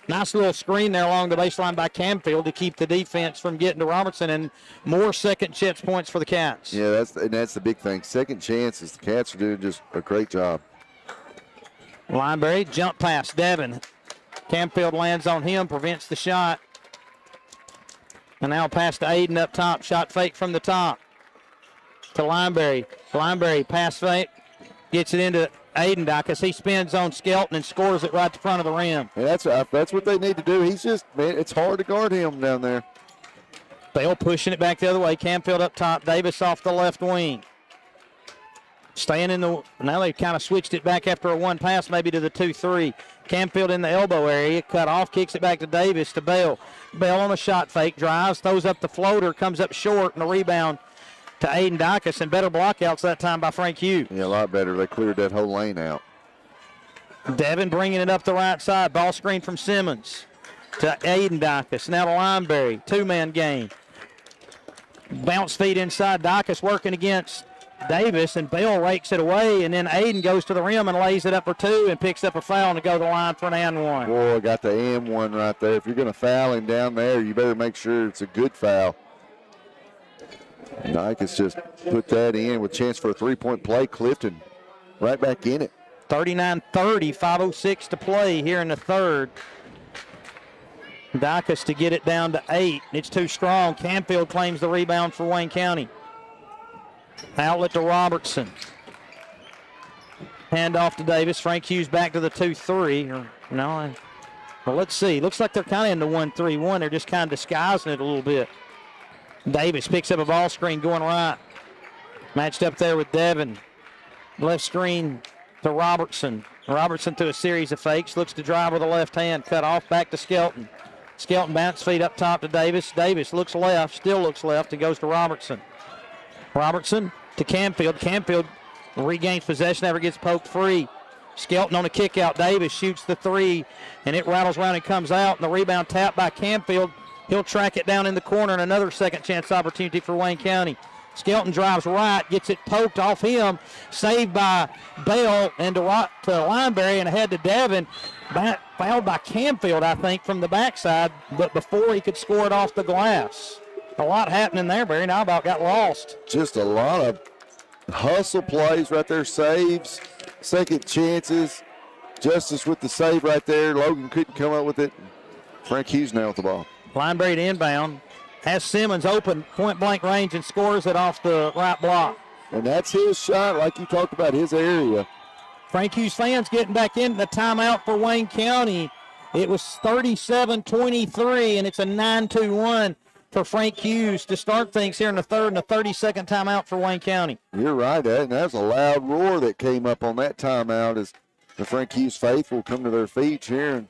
Nice little screen there along the baseline by Canfield to keep the defense from getting to Robertson, and more second chance points for the Cats. Yeah, that's the big thing. Second chances. The Cats are doing just a great job. Lineberry, jump pass, Devin. Canfield lands on him, prevents the shot. And now pass to Aiden up top. Shot fake from the top to Lineberry. Lineberry pass fake, gets it into Aiden Dicus. He spins on Skelton and scores it right to front of the rim. Yeah, that's what they need to do. He's just, man, it's hard to guard him down there. Bell pushing it back the other way. Canfield up top. Davis off the left wing. Staying in the, now they've kind of switched it back after a one pass maybe to the 2-3. Canfield in the elbow area, cut off, kicks it back to Davis to Bell. Bell on a shot fake, drives, throws up the floater, comes up short, and a rebound to Aiden Dicus, and better blockouts that time by Frank Hughes. Yeah, a lot better. They cleared that whole lane out. Devin bringing it up the right side. Ball screen from Simmons to Aiden Dicus. Now to Lineberry. Two-man game. Bounce feed inside. Dicus working against Davis, and Bell rakes it away, and then Aiden goes to the rim and lays it up for two and picks up a foul and to go to the line for an and one. Boy, got the and one right there. If you're going to foul him down there, you better make sure it's a good foul. Dicus just put that in with chance for a three-point play. Clifton right back in it. 39-30, 5:06 to play here in the third. Dicus to get it down to 8. It's too strong. Canfield claims the rebound for Wayne County. Outlet to Robertson. Hand off to Davis. Frank Hughes back to the 2-3. Well, let's see. Looks like they're kind of in the 1-3-1. They're just kind of disguising it a little bit. Davis picks up a ball screen going right. Matched up there with Devin. Left screen to Robertson. Robertson through a series of fakes. Looks to drive with the left hand. Cut off back to Skelton. Skelton bounce feed up top to Davis. Davis looks left, still looks left, and goes to Robertson. Robertson to Camfield. Camfield regains possession, never gets poked free. Skelton on a kick out. Davis shoots the three, and it rattles around and comes out, and the rebound tapped by Camfield. He'll track it down in the corner, and another second chance opportunity for Wayne County. Skelton drives right, gets it poked off him, saved by Bell and to Lineberry and ahead to Devin. Fouled by Camfield, I think, from the backside, but before he could score it off the glass. A lot happening there. Barry Nybalt got lost. Just a lot of hustle plays right there, saves, second chances. Justice with the save right there. Logan couldn't come up with it. Frank Hughes now with the ball. Lineberry to inbound. Has Simmons open point-blank range and scores it off the right block. And that's his shot, like you talked about, his area. Frank Hughes fans getting back into the timeout for Wayne County. It was 37-23, and it's a 9-2-1 for Frank Hughes to start things here in the third, and a 30-second timeout for Wayne County. You're right, Ed, and that's a loud roar that came up on that timeout as the Frank Hughes faithful come to their feet here.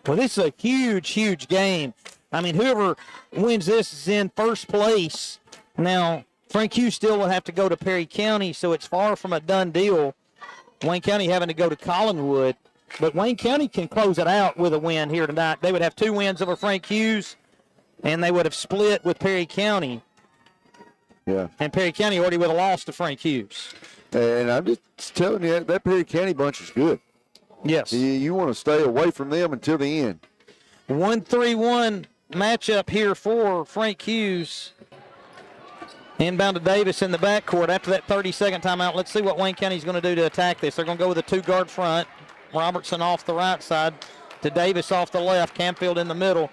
Well, this is a huge, huge game. I mean, whoever wins this is in first place. Now, Frank Hughes still will have to go to Perry County, so it's far from a done deal. Wayne County having to go to Collinwood. But Wayne County can close it out with a win here tonight. They would have 2 wins over Frank Hughes, and they would have split with Perry County. Yeah. And Perry County already would have lost to Frank Hughes. And I'm just telling you, that Perry County bunch is good. Yes. You want to stay away from them until the end. 1-3-1 matchup here for Frank Hughes. Inbound to Davis in the backcourt after that 30-second timeout. Let's see what Wayne County's going to do to attack this. They're going to go with a 2-guard front. Robertson off the right side to Davis off the left. Camfield in the middle.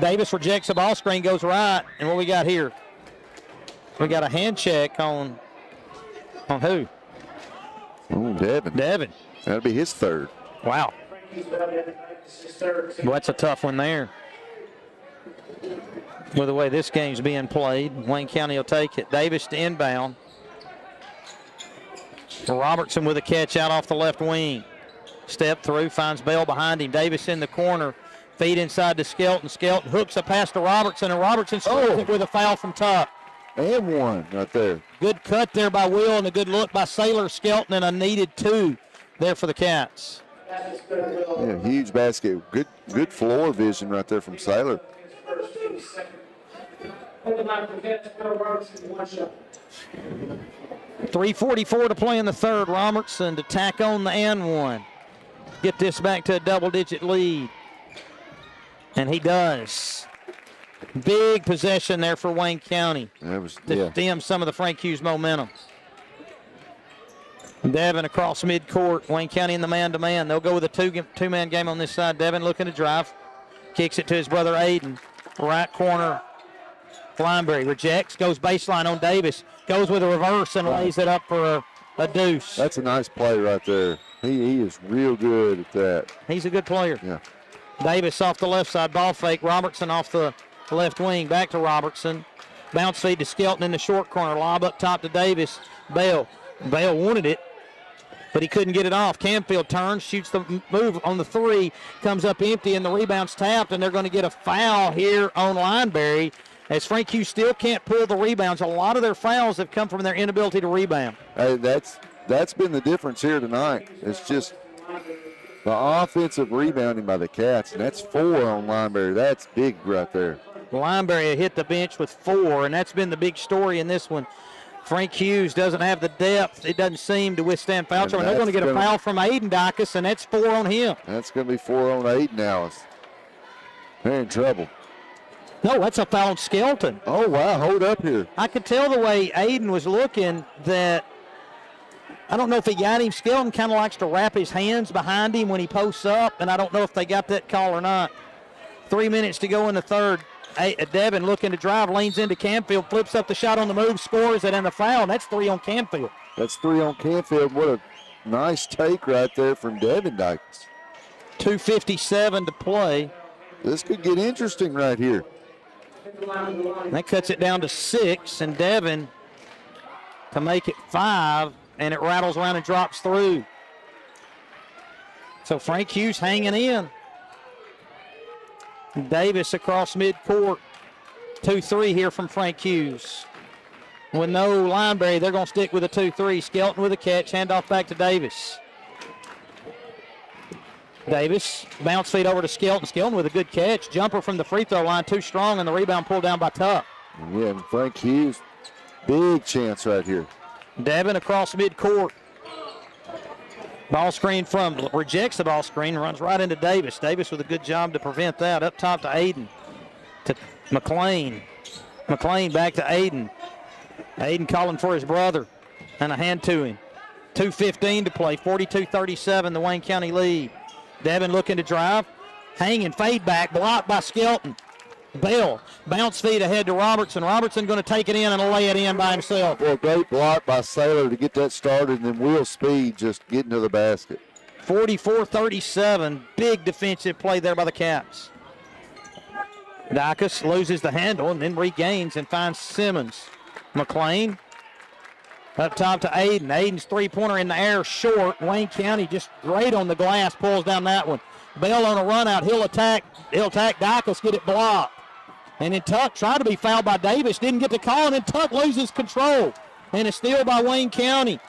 Davis rejects the ball screen, goes right. And what we got here? We got a hand check on who? Oh, Devin. Devin. That'll be his third. Wow. Well, that's a tough one there. With the way this game's being played, Wayne County will take it. Davis to inbound. Robertson with a catch out off the left wing. Step through, finds Bell behind him. Davis in the corner. Feed inside to Skelton. Skelton hooks a pass to Robertson, and Robertson scores it with a foul from top. And one right there. Good cut there by Will, and a good look by Saylor Skelton, and a needed 2 there for the Cats. Yeah, huge basket. Good floor vision right there from Saylor. 3:44 to play in the third. Robertson to tack on the and one. Get this back to a double-digit lead. And he does. Big possession there for Wayne County to stem some of the Frank Hughes momentum. Devin across midcourt. Wayne County in the man-to-man. They'll go with a two-man game on this side. Devin looking to drive. Kicks it to his brother Aiden. Right corner. Lineberry rejects. Goes baseline on Davis. Goes with a reverse and lays it up for a deuce. That's a nice play right there. He is real good at that. He's a good player. Yeah. Davis off the left side. Ball fake. Robertson off the left wing. Back to Robertson. Bounce feed to Skelton in the short corner. Lob up top to Davis. Bell wanted it, but he couldn't get it off. Camfield turns, shoots the move on the 3, comes up empty, and the rebound's tapped, and they're going to get a foul here on Lineberry as Frank Hughes still can't pull the rebounds. A lot of their fouls have come from their inability to rebound. Hey, that's been the difference here tonight. It's just the offensive rebounding by the Cats, and that's 4 on Lineberry. That's big right there. Lineberry hit the bench with 4, and that's been the big story in this one. Frank Hughes doesn't have the depth. It doesn't seem to withstand foul trouble. They're going to get a foul from Aiden Dacus, and that's 4 on him. That's going to be 4 on Aiden Alice. They're in trouble. No, that's a foul on Skelton. Oh, wow. Hold up here. I could tell the way Aiden was looking that I don't know if he got him. Skelton kind of likes to wrap his hands behind him when he posts up, and I don't know if they got that call or not. 3 minutes to go in the third. Devin looking to drive, leans into Camfield, flips up the shot on the move, scores it, and the foul, and that's 3 on Camfield. That's 3 on Camfield. What a nice take right there from Devin Dykes. 2:57 to play. This could get interesting right here. That cuts it down to 6, and Devin to make it 5, and it rattles around and drops through. So Frank Hughes hanging in. Davis across midcourt. 2-3 here from Frank Hughes. With no Lineberry, they're going to stick with a 2-3. Skelton with a catch. Handoff back to Davis. Davis, bounce feed over to Skelton. Skelton with a good catch. Jumper from the free throw line, too strong, and the rebound pulled down by Tuck. Yeah, and Frank Hughes, big chance right here. Devin across midcourt. Ball screen rejects the ball screen, runs right into Davis. Davis with a good job to prevent that. Up top to Aiden. To McLean. McLean back to Aiden. Aiden calling for his brother. And a hand to him. 2:15 to play. 42-37, the Wayne County lead. Devin looking to drive. Hanging, fade back, blocked by Skelton. Bell, bounce feed ahead to Robertson. Robertson going to take it in and lay it in by himself. Well, great block by Saylor to get that started, and then Will Speed just getting to the basket. 44-37, big defensive play there by the Caps. Dacus loses the handle and then regains and finds Simmons. McLean up top to Aiden. Aiden's three-pointer in the air, short. Wayne County just great on the glass, pulls down that one. Bell on a run out. He'll attack Dacus, get it blocked. And then Tuck tried to be fouled by Davis, didn't get the call, and then Tuck loses control. And a steal by Wayne County.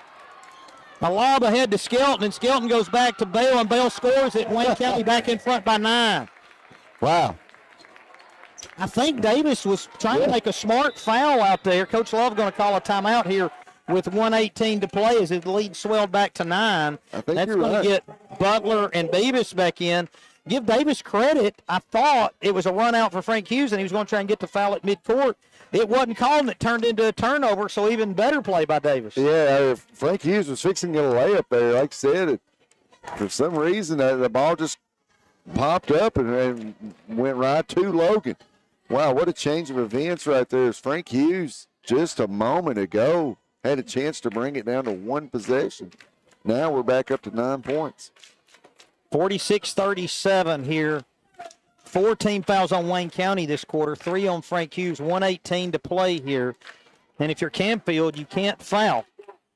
A lob ahead to Skelton, and Skelton goes back to Bell, and Bell scores it. Wayne County back in front by 9. Wow. I think Davis was trying to make a smart foul out there. Coach Love going to call a timeout here with 1:18 to play as his lead swelled back to 9. I think that's you're going right. to get Butler and Beavis back in. Give Davis credit. I thought it was a run out for Frank Hughes, and he was going to try and get the foul at midcourt. It wasn't called, and it turned into a turnover, so even better play by Davis. Yeah, Frank Hughes was fixing to get a layup there. Like I said, for some reason, the ball just popped up and went right to Logan. Wow, what a change of events right there. As Frank Hughes, just a moment ago, had a chance to bring it down to one possession. Now we're back up to 9 points. 46-37 here. 14 fouls on Wayne County this quarter, 3 on Frank Hughes, 1:18 to play here. And if you're Campfield, you can't foul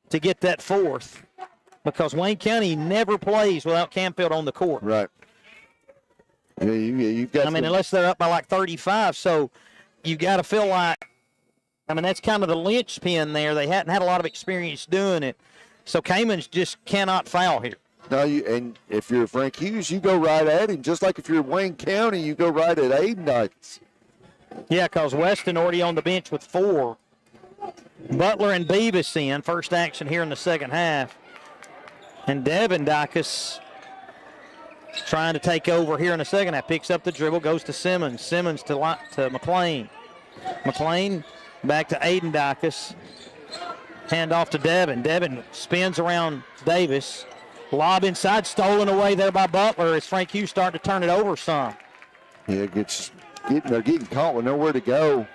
to get that fourth because Wayne County never plays without Campfield on the court. Right. Yeah, you've got unless they're up by like 35. So you got to feel like, that's kind of the linchpin there. They hadn't had a lot of experience doing it. So Cayman's just cannot foul here. No, and if you're Frank Hughes, you go right at him. Just like if you're Wayne County, you go right at Aiden Dykes. Yeah, because Weston already on the bench with 4. Butler and Beavis in. First action here in the second half. And Devin Dykes trying to take over here in the second half. Picks up the dribble, goes to Simmons. Simmons to McLean. McLean back to Aiden Dykes. Hand off to Devin. Devin spins around Davis. Lob inside, stolen away there by Butler as Frank Hughes starting to turn it over some. Yeah, they're getting caught with nowhere to go.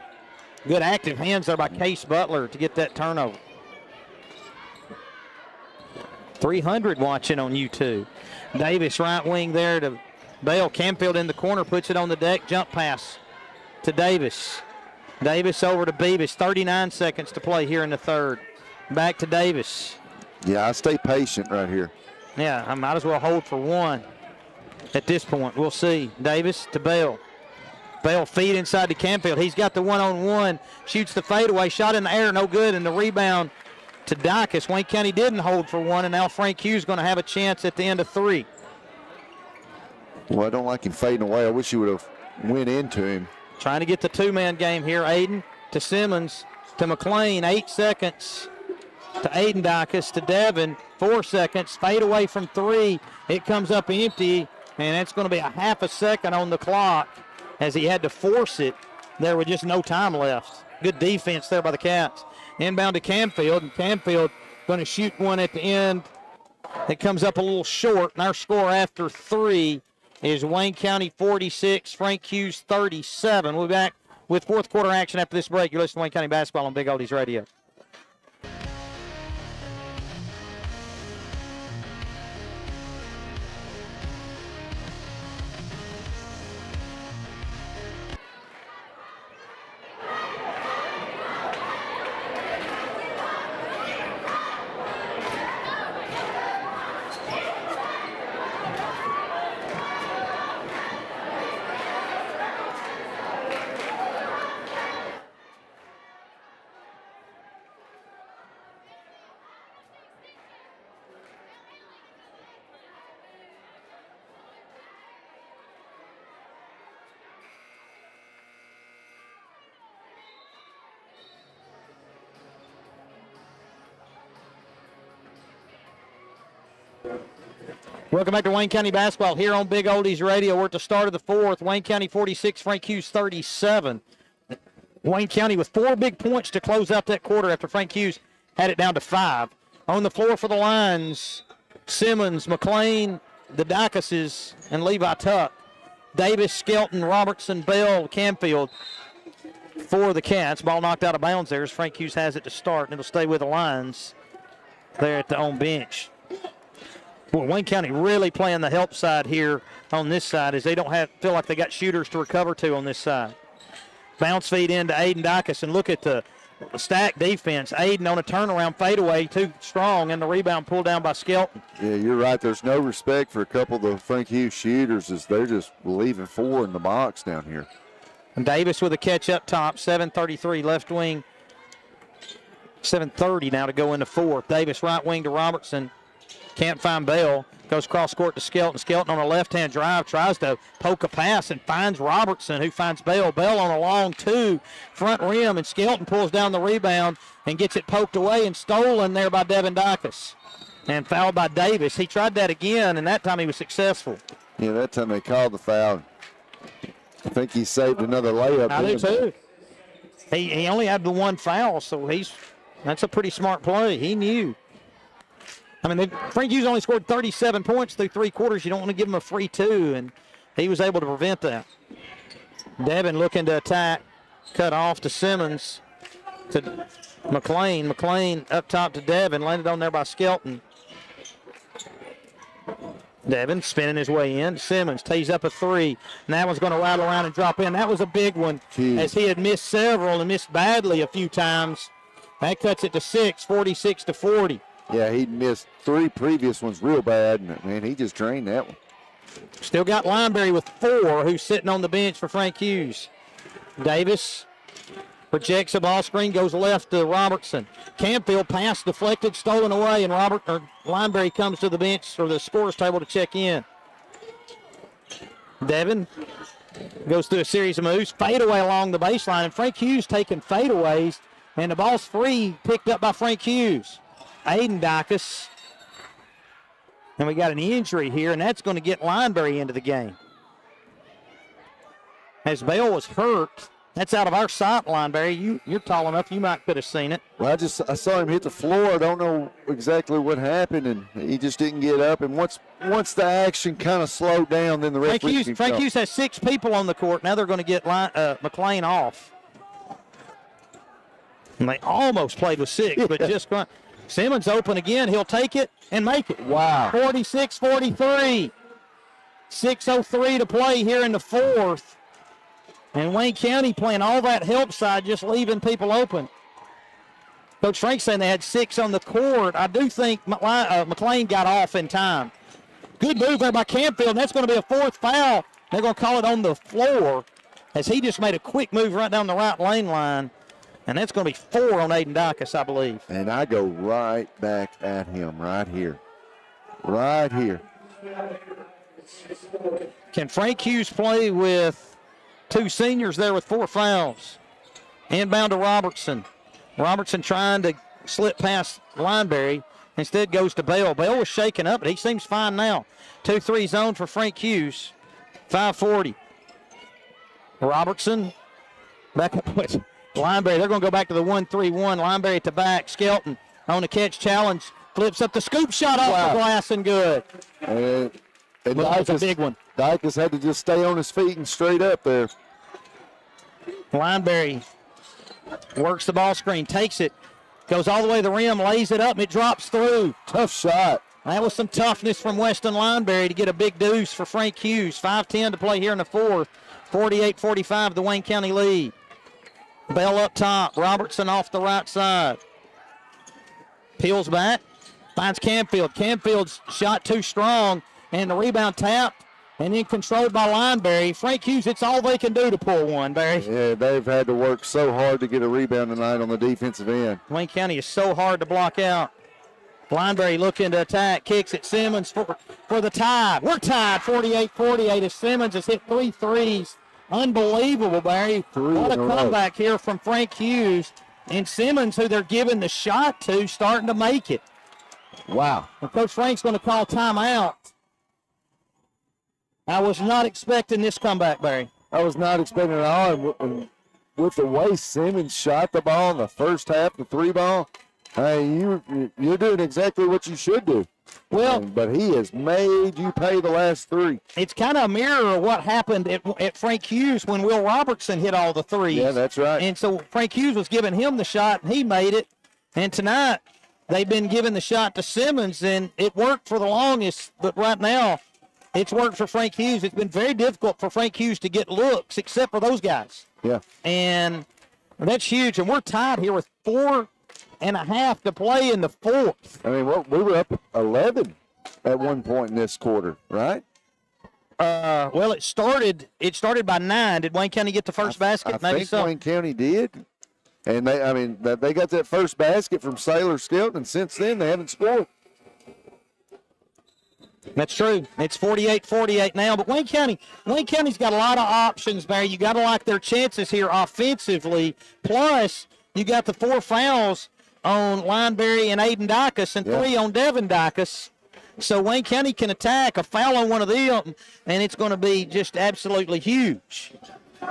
Good active hands there by Case Butler to get that turnover. 300 watching on YouTube. Davis right wing there to Bale. Camfield in the corner, puts it on the deck. Jump pass to Davis. Davis over to Beavis. 39 seconds to play here in the third. Back to Davis. Yeah, I stay patient right here. Yeah, I might as well hold for one at this point. We'll see. Davis to Bale. Bale feed inside to Camfield. He's got the one-on-one. Shoots the fadeaway. Shot in the air, no good. And the rebound to Dykes. Wayne County didn't hold for one, and now Frank Hughes going to have a chance at the end of 3. Well, I don't like him fading away. I wish he would have went into him. Trying to get the two-man game here. Aiden to Simmons to McLean. 8 seconds to Aiden Dykes to Devin. 4 seconds. Fade away from 3. It comes up empty, and that's going to be a half a second on the clock as he had to force it. There was just no time left. Good defense there by the Cats. Inbound to Camfield, and Camfield going to shoot one at the end. It comes up a little short, and our score after 3 is Wayne County 46, Frank Hughes 37. We'll be back with fourth quarter action after this break. You're listening to Wayne County Basketball on Big Oldies Radio. Welcome back to Wayne County Basketball here on Big Oldies Radio. We're at the start of the fourth. Wayne County 46, Frank Hughes 37. Wayne County with 4 big points to close out that quarter after Frank Hughes had it down to 5. On the floor for the Lions, Simmons, McLean, the Dykuses, and Levi Tuck. Davis, Skelton, Robertson, Bell, Canfield for the Cats. Ball knocked out of bounds there as Frank Hughes has it to start, and it'll stay with the Lions there at the home bench. Boy, Wayne County really playing the help side here on this side as they don't feel like they got shooters to recover to on this side. Bounce feed into Aiden Dykus, and look at the stack defense. Aiden on a turnaround fadeaway, too strong, and the rebound pulled down by Skelton. Yeah, you're right. There's no respect for a couple of the Frank Hughes shooters as they're just leaving 4 in the box down here. And Davis with a catch up top, 7:33 left wing. 7:30 now to go into fourth. Davis right wing to Robertson. Can't find Bell. Goes cross court to Skelton. Skelton on a left-hand drive tries to poke a pass and finds Robertson, who finds Bell. Bell on a long 2, front rim, and Skelton pulls down the rebound and gets it poked away and stolen there by Devin Dykus. And fouled by Davis. He tried that again, and that time he was successful. Yeah, that time they called the foul. I think he saved another layup. I do too. He only had the 1 foul, so that's a pretty smart play. He knew. I mean, Frank Hughes only scored 37 points through 3 quarters. You don't want to give him a free 2, and he was able to prevent that. Devin looking to attack. Cut off to Simmons to McLean. McLean up top to Devin. Landed on there by Skelton. Devin spinning his way in. Simmons tees up a 3. And that one's going to rattle around and drop in. That was a big one. Jeez. As he had missed several and missed badly a few times. That cuts it to 6, 46-40. Yeah, he missed 3 previous ones real bad, and man, he just drained that one. Still got Lineberry with 4, who's sitting on the bench for Frank Hughes. Davis projects a ball screen, goes left to Robertson. Canfield pass deflected, stolen away, and Lineberry comes to the bench or the scorer's table to check in. Devin goes through a series of moves, fadeaway along the baseline, and Frank Hughes taking fadeaways, and the ball's free, picked up by Frank Hughes. Aiden Dykus. And we got an injury here, and that's going to get Lineberry into the game. As Bell was hurt, that's out of our sight, Lineberry. You're tall enough, you might could have seen it. Well, I saw him hit the floor. I don't know exactly what happened, and he just didn't get up. And once the action kind of slowed down, then the referee Frank Hughes has 6 people on the court. Now they're going to get McLean off. And they almost played with 6, but just Simmons open again. He'll take it and make it. Wow. 46-43. 6:03 to play here in the fourth. And Wayne County playing all that help side, just leaving people open. Coach Frank saying they had 6 on the court. I do think McLean got off in time. Good move there by Canfield, and that's going to be a 4th foul. They're going to call it on the floor as he just made a quick move right down the right lane line. And that's going to be 4 on Aiden Dykus, I believe. And I go right back at him right here. Right here. Can Frank Hughes play with 2 seniors there with 4 fouls? Inbound to Robertson. Robertson trying to slip past Lineberry. Instead goes to Bell. Bell was shaken up, but he seems fine now. 2-3 zone for Frank Hughes. 5:40. Robertson back up with Lineberry. They're going to go back to the 1-3-1. Lineberry at the back. Skelton on the catch challenge. Flips up the scoop shot off the glass and good. And that's a big one. Dykus had to just stay on his feet and straight up there. Lineberry works the ball screen, takes it, goes all the way to the rim, lays it up, and it drops through. Tough shot. That was some toughness from Weston Lineberry to get a big deuce for Frank Hughes. 5:10 to play here in the fourth. 48-45, the Wayne County lead. Bell up top. Robertson off the right side. Peels back. Finds Canfield. Canfield's shot too strong, and the rebound tapped and then controlled by Lineberry. Frank Hughes, it's all they can do to pull one, Barry. Yeah, they've had to work so hard to get a rebound tonight on the defensive end. Wayne County is so hard to block out. Lineberry looking to attack. Kicks at Simmons for the tie. We're tied 48-48 as Simmons has hit 3 threes. Unbelievable, Barry. What a comeback here from Frank Hughes. And Simmons, who they're giving the shot to, starting to make it. Wow. And Coach Frank's going to call timeout. I was not expecting this comeback, Barry. I was not expecting it at all. And with the way Simmons shot the ball in the first half, the 3-ball, hey, you're doing exactly what you should do. Well, but he has made you pay the last 3. It's kind of a mirror of what happened at Frank Hughes when Will Robertson hit all the threes. Yeah, that's right. And so Frank Hughes was giving him the shot, and he made it. And tonight, they've been giving the shot to Simmons, and it worked for the longest. But right now, it's worked for Frank Hughes. It's been very difficult for Frank Hughes to get looks, except for those guys. Yeah. And that's huge. And we're tied here with 4.5 to play in the fourth. I mean, we were up 11 at one point in this quarter, right? Well, it started by 9. Did Wayne County get the first basket? I think Wayne County did. And they got that first basket from Sailor Skelton, and since then they haven't scored. That's true. It's 48-48 now, but Wayne County's got a lot of options, Barry. You got to like their chances here offensively. Plus, you got the 4 fouls on Lineberry and Aiden Dicus and 3 on Devin Dicus. So Wayne County can attack a foul on one of them, and it's going to be just absolutely huge.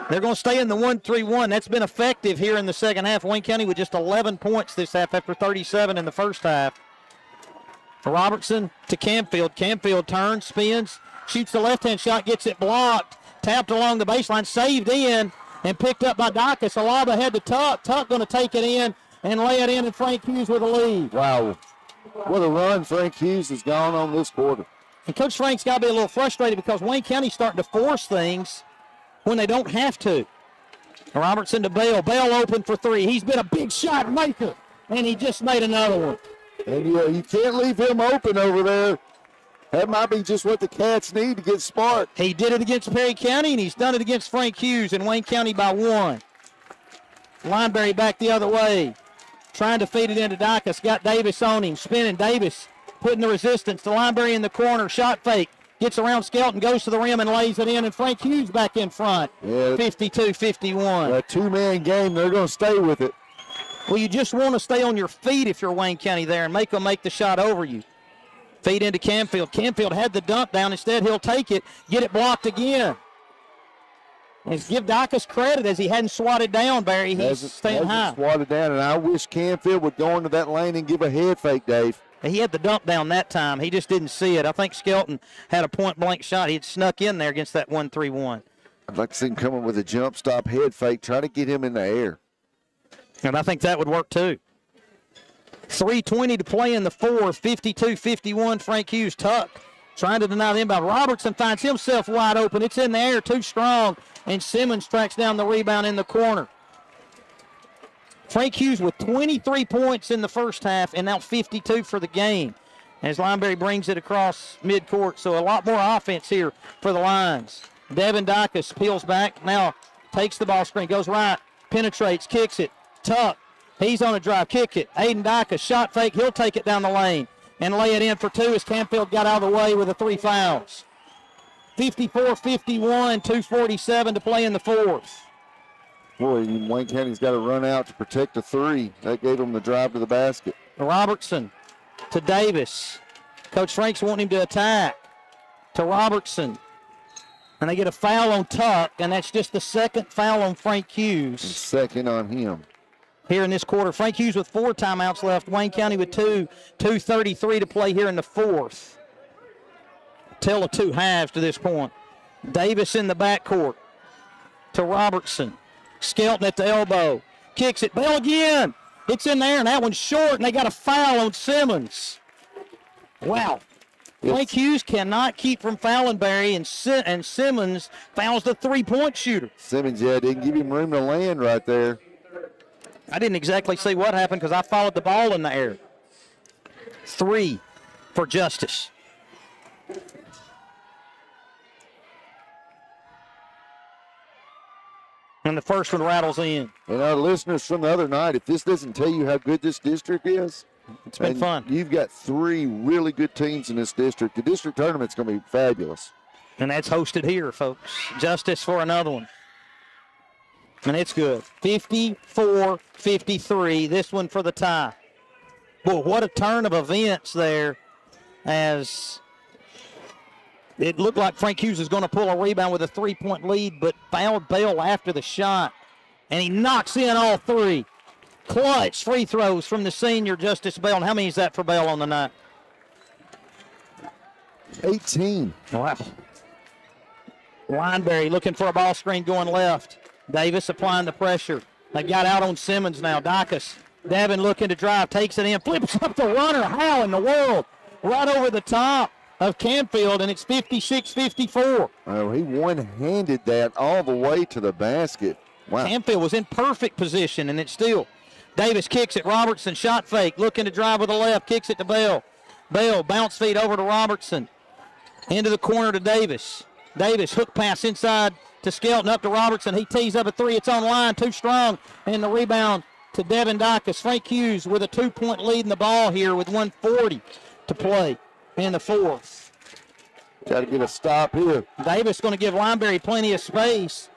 They're going to stay in the 1-3-1. That's been effective here in the second half. Wayne County with just 11 points this half after 37 in the first half. Robertson to Camfield. Camfield turns, spins, shoots the left-hand shot, gets it blocked, tapped along the baseline, saved in, and picked up by Dicus. Alaba ahead to Tuck. Tuck going to take it in and lay it in, and Frank Hughes with a lead. Wow. What a run Frank Hughes has gone on this quarter. And Coach Frank's got to be a little frustrated because Wayne County's starting to force things when they don't have to. Robertson to Bell. Bell open for 3. He's been a big shot maker, and he just made another one. And you can't leave him open over there. That might be just what the Cats need to get smart. He did it against Perry County, and he's done it against Frank Hughes and Wayne County by 1. Lineberry back the other way, trying to feed it into Dicus. Got Davis on him, spinning. Davis putting the resistance to Lineberry in the corner. Shot fake. Gets around Skelton, goes to the rim and lays it in, and Frank Hughes back in front. Yeah, 52-51. A 2-man game, they're going to stay with it. Well, you just want to stay on your feet if you're Wayne County there and make them make the shot over you. Feed into Camfield. Camfield had the dump down. Instead, he'll take it, get it blocked again. And give Dicus credit as he hadn't swatted down, Barry. He's staying high. Swatted down, and I wish Camfield would go into that lane and give a head fake, Dave. He had the dump down that time. He just didn't see it. I think Skelton had a point-blank shot. He had snuck in there against that 1-3-1. I'd like to see him coming with a jump stop head fake, try to get him in the air. And I think that would work too. 3:20 to play in the fourth, 52-51. Frank Hughes. Tuck trying to deny the inbound. Robertson finds himself wide open. It's in the air, too strong, and Simmons tracks down the rebound in the corner. Frank Hughes with 23 points in the first half and now 52 for the game as Lineberry brings it across midcourt. So a lot more offense here for the Lions. Devin Dicus peels back, now takes the ball screen, goes right, penetrates, kicks it. Tuck, he's on a drive, kick it. Aiden Dicus, shot fake, he'll take it down the lane and lay it in for 2 as Camfield got out of the way with the 3 fouls. 54-51, 2:47 to play in the fourth. Boy, Wayne County's got to run out to protect a 3. That gave them the drive to the basket. Robertson to Davis. Coach Frank's wanting him to attack. To Robertson. And they get a foul on Tuck, and that's just the second foul on Frank Hughes. And second on him. Here in this quarter, Frank Hughes with 4 timeouts left. Wayne County with 2. 2:33 to play here in the fourth. Tell of 2 halves to this point. Davis in the backcourt to Robertson. Skelton at the elbow. Kicks it. Bell again. It's in there, and that one's short, and they got a foul on Simmons. Wow. Frank Hughes cannot keep from fouling Barry, and Simmons fouls the 3-point shooter. Simmons, didn't give him room to land right there. I didn't exactly see what happened because I followed the ball in the air. 3 for Justice. And the first one rattles in. And our listeners from the other night, if this doesn't tell you how good this district is, it's been fun. You've got 3 really good teams in this district. The district tournament's going to be fabulous. And that's hosted here, folks. Justice for another one. And it's good. 54-53, this one for the tie. Boy, what a turn of events there, as it looked like Frank Hughes was going to pull a rebound with a 3-point lead, but fouled Bell after the shot, and he knocks in all three. Clutch free throws from the senior Justice Bell. And how many is that for Bell on the night? 18. Wow. Lineberry looking for a ball screen going left. Davis applying the pressure. They got out on Simmons now. Dacus. Devin looking to drive. Takes it in. Flips up the runner. How in the world? Right over the top of Canfield, and it's 56-54. Oh, he one-handed that all the way to the basket. Wow. Canfield was in perfect position, and it's still. Davis kicks it. Robertson shot fake. Looking to drive with the left. Kicks it to Bell. Bell bounce feed over to Robertson. Into the corner to Davis. Davis hook pass inside to Skelton, up to Robertson. He tees up a three. It's on line, too strong. And the rebound to Devin Dacus. Frank Hughes with a 2-point lead in the ball here with 1:40 to play in the fourth. Got to get a stop here. Davis going to give Lineberry plenty of space.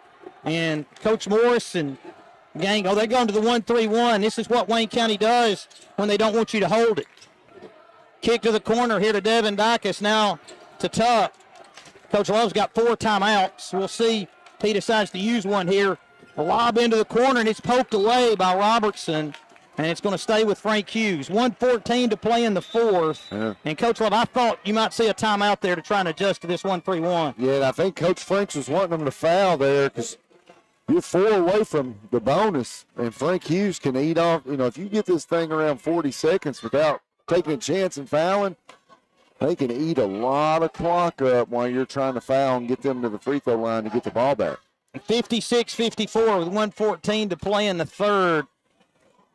And Coach Morris and gang, they're going to the 1-3-1. This is what Wayne County does when they don't want you to hold it. Kick to the corner here to Devin Dacus. Now to Tuck. Coach Love's got 4 timeouts. We'll see if he decides to use one here. A lob into the corner, and it's poked away by Robertson, and it's going to stay with Frank Hughes. 1:14 to play in the fourth. Yeah. And, Coach Love, I thought you might see a timeout there to try and adjust to this 1-3-1. Yeah, and I think Coach Franks was wanting them to foul there because you're 4 away from the bonus, and Frank Hughes can eat off. You know, if you get this thing around 40 seconds without taking a chance and fouling, they can eat a lot of clock up while you're trying to foul and get them to the free throw line to get the ball back. 56-54 with 1:14 to play in the third.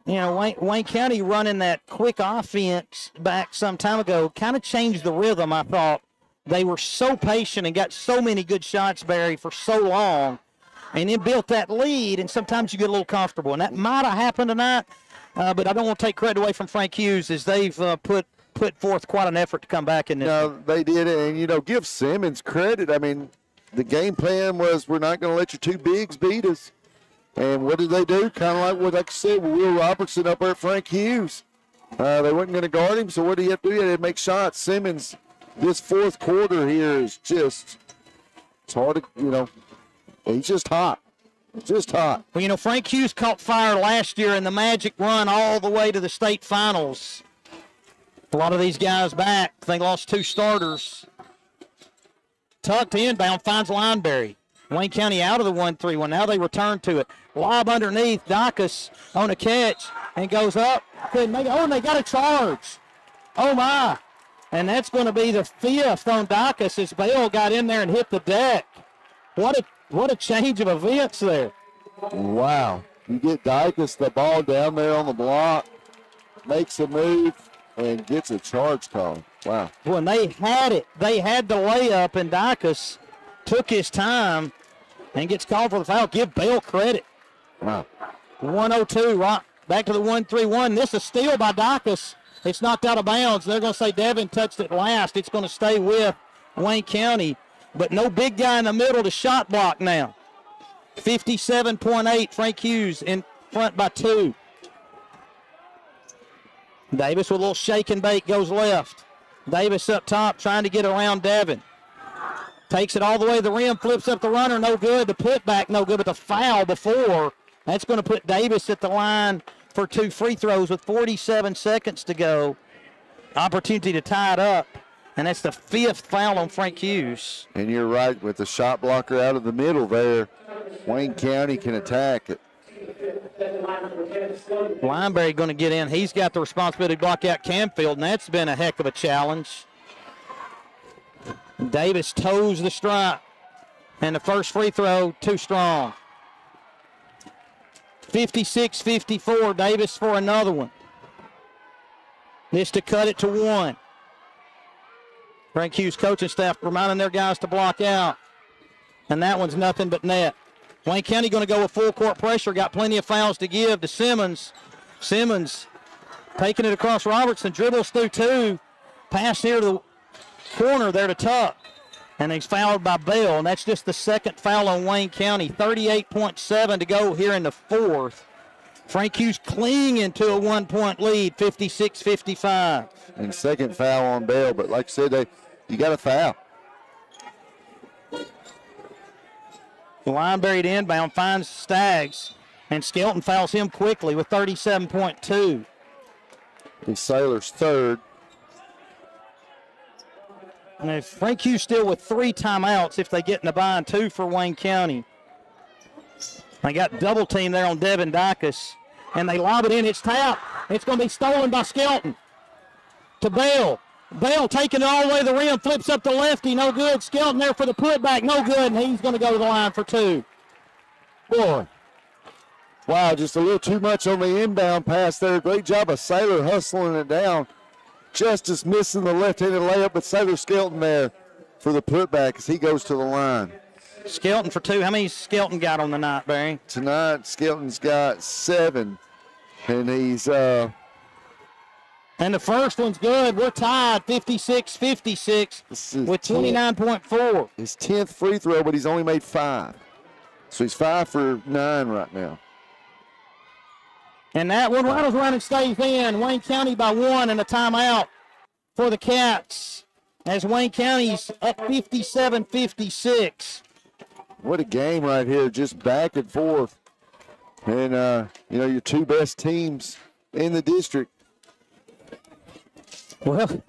You know, Wayne County running that quick offense back some time ago kind of changed the rhythm, I thought. They were so patient and got so many good shots, Barry, for so long, and then built that lead, and sometimes you get a little comfortable. And that might have happened tonight, but I don't want to take credit away from Frank Hughes as they've put forth quite an effort to come back in this. No, they did it, and, you know, give Simmons credit. I mean, the game plan was we're not going to let your 2 bigs beat us. And what did they do? Kind of like what I said with Will Robertson up there at Frank Hughes. They weren't going to guard him, so what do you have to do? You have to make shots. Simmons, this fourth quarter here is just, it's hard to, you know, he's just hot. Just hot. Well, you know, Frank Hughes caught fire last year in the Magic run all the way to the state finals. A lot of these guys back. They lost 2 starters. Tucked inbound, finds Lineberry. Wayne County out of the 1-3-1. Now they return to it. Lob underneath. Dacus on a catch and goes up. Couldn't make it. Oh, and they got a charge. Oh, my. And that's going to be the 5th on Dacus as Bale got in there and hit the deck. What a change of events there. Wow. You get Dacus the ball down there on the block, makes a move, and gets a charge call. Wow. When they had it, they had the layup, and Dacus took his time and gets called for the foul. Give Bell credit. Wow. 102, right back to the 1-3-1. This is steal by Dacus. It's knocked out of bounds. They're going to say Devin touched it last. It's going to stay with Wayne County, but no big guy in the middle to shot block now. 57.8, Frank Hughes in front by 2. Davis with a little shake and bake goes left. Davis up top trying to get around Devin. Takes it all the way to the rim, flips up the runner, no good. The putback, no good, but the foul before, that's going to put Davis at the line for 2 free throws with 47 seconds to go. Opportunity to tie it up, and that's the 5th foul on Frank Hughes. And you're right, with the shot blocker out of the middle there, Wayne County can attack it. Lineberry going to get in. He's got the responsibility to block out Canfield, and that's been a heck of a challenge. Davis toes the stripe, and the first free throw too strong. 56-54, Davis for another one. This to cut it to 1. Frank Hughes coaching staff reminding their guys to block out, and that one's nothing but net. Wayne County going to go with full court pressure. Got plenty of fouls to give to Simmons. Simmons taking it across Robertson. Dribbles through 2. Pass here to the corner there to Tuck. And he's fouled by Bell. And that's just the 2nd foul on Wayne County. 38.7 to go here in the fourth. Frank Hughes clinging to a 1-point lead, 56-55. And second foul on Bell, but like I said, you got a foul. Lineberry to inbound finds Staggs, and Skelton fouls him quickly with 37.2. It's Sailor's third. And if Frank Hughes still with 3 timeouts if they get in the bind, 2 for Wayne County. They got double team there on Devin Dicus, and they lob it in. It's tapped. It's going to be stolen by Skelton to Bell. Bell taking it all the way to the rim, flips up the lefty, no good. Skelton there for the putback, no good, and he's going to go to the line for 2. Boy. Wow, just a little too much on the inbound pass there. Great job of Sailor hustling it down. Justice missing the left-handed layup, but Sailor Skelton there for the putback as he goes to the line. Skelton for 2. How many Skelton got on the night, Barry? Tonight, Skelton's got 7, and he's and the first one's good. We're tied 56-56 with 29.4. His 10th free throw, but he's only made 5. So he's 5 for 9 right now. And that one rattles around and stays in. Wayne County by 1 and a timeout for the Cats as Wayne County's up 57-56. What a game right here, just back and forth. And, your 2 best teams in the district. Well, and